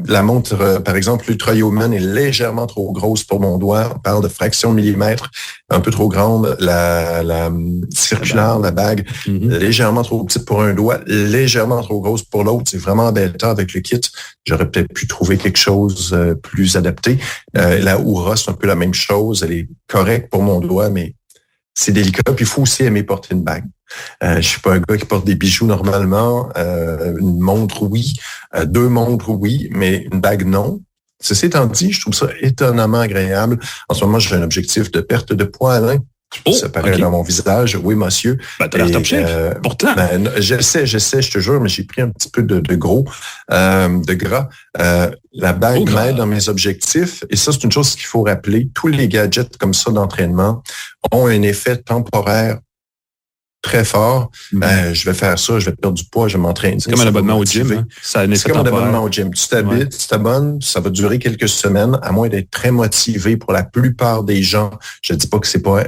La montre, par exemple, l'Ultra Human est légèrement trop grosse pour mon doigt. On parle de fraction de millimètre, un peu trop grande. La circulaire, la bague, légèrement trop petite pour un doigt, légèrement trop grosse pour l'autre. C'est vraiment embêtant avec le kit. J'aurais peut-être pu trouver quelque chose plus adapté. La Oura, c'est un peu la même chose. Elle est correcte pour mon doigt, mais c'est délicat. Puis il faut aussi aimer porter une bague. Je suis pas un gars qui porte des bijoux normalement. Une montre, oui. 2 montres, oui. Mais une bague, non. Ceci étant dit, je trouve ça étonnamment agréable. En ce moment, j'ai un objectif de perte de poids, Alain. Ça paraît dans mon visage. Oui, monsieur. T'as l'air top chef. Pourtant. Je sais, je te jure, mais j'ai pris un petit peu de gras. La bague m'aide dans mes objectifs. Et ça, c'est une chose qu'il faut rappeler. Tous les gadgets comme ça d'entraînement ont un effet temporaire très fort. Je vais faire ça, je vais perdre du poids, je vais m'entraîner. C'est comme un abonnement au gym. Hein? C'est comme un abonnement au gym. Tu t'abonnes, ça va durer quelques semaines, à moins d'être très motivé pour la plupart des gens. Je dis pas que c'est pas,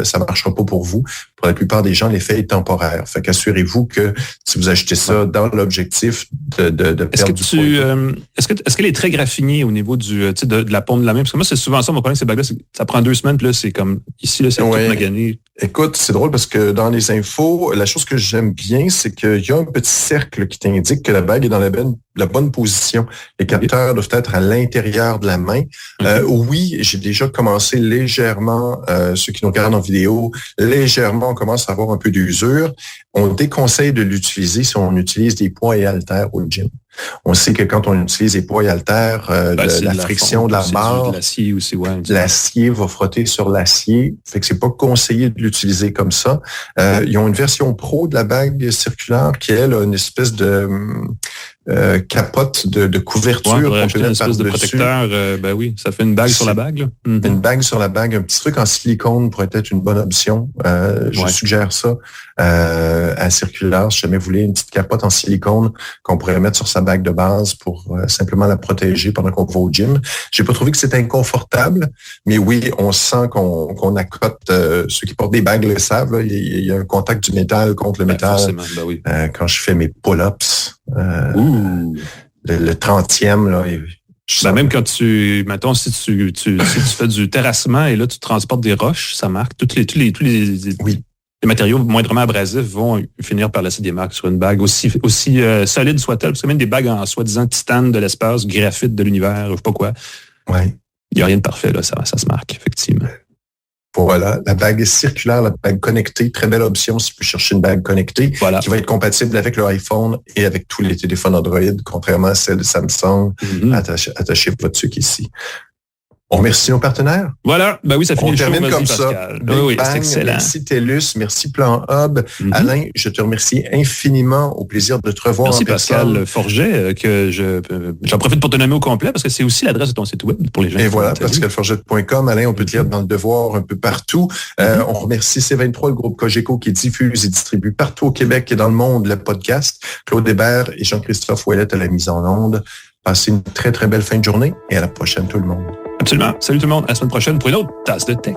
ça marchera pas pour vous. Pour la plupart des gens, l'effet est temporaire. Fait qu'assurez-vous que si vous achetez ça dans l'objectif de perdre du poids. Est-ce qu'elle est très graffinée au niveau de la paume de la main? Parce que moi, c'est souvent ça, mon problème, ces bagues-là, ça prend 2 semaines, puis là, c'est comme ici, là, c'est tout magané. Écoute, c'est drôle parce que dans les infos, la chose que j'aime bien, c'est qu'il y a un petit cercle qui t'indique que la bague est dans la bonne position. Les capteurs doivent être à l'intérieur de la main. Oui, j'ai déjà commencé légèrement, ceux qui nous regardent en vidéo, légèrement, on commence à avoir un peu d'usure. On déconseille de l'utiliser si on utilise des poids et haltères au gym. On sait que quand on utilise des poids et haltères, la friction de la barre, l'acier aussi, l'acier va frotter sur l'acier. Fait que c'est pas conseillé de l'utiliser comme ça. Ils ont une version pro de la bague circulaire qui, elle, a une espèce de capote de couverture qu'on peut mettre par-dessus. De protecteur, oui, ça fait une bague sur la bague. Là. Mm-hmm. Une bague sur la bague, un petit truc en silicone pourrait être une bonne option. Je suggère ça à Circulaire. Si jamais vous voulez une petite capote en silicone qu'on pourrait mettre sur sa bague de base pour simplement la protéger pendant qu'on va au gym. J'ai pas trouvé que c'était inconfortable, mais oui, on sent qu'on accote. Ceux qui portent des bagues le savent. Là, il y a un contact du métal contre le métal. Oui. Quand je fais mes pull-ups. Le 30e, là. Même quand mettons, si tu fais du terrassement et là, tu transportes des roches, ça marque. Tous les matériaux moindrement abrasifs vont finir par laisser des marques sur une bague aussi solide soit-elle. Parce que même des bagues en soi-disant titane de l'espace, graphite de l'univers, je sais pas quoi. Ouais. Il n'y a rien de parfait, là. Ça se marque, effectivement. Voilà, la bague circulaire, la bague connectée, très belle option si vous cherchez une bague connectée qui va être compatible avec le iPhone et avec tous les téléphones Android, contrairement à celle de Samsung. Attachez votre truc ici. On remercie nos partenaires. Voilà, oui, ça finit le show. On termine comme Pascal. ça. Oui, c'est excellent. Merci TELUS, merci Plan Hub. Alain, je te remercie infiniment. Au plaisir de te revoir. Merci Pascal Forget, que j'en profite pour te nommer au complet parce que c'est aussi l'adresse de ton site web pour les gens. Et voilà, pascalforget.com. Alain, on peut te lire dans le Devoir un peu partout. On remercie C23, le groupe Cogeco qui diffuse et distribue partout au Québec et dans le monde le podcast. Claude Hébert et Jean-Christophe Ouellette à la mise en onde. Passez une très, très belle fin de journée et à la prochaine tout le monde. Absolument. Salut tout le monde. À la semaine prochaine pour une autre tasse de tech.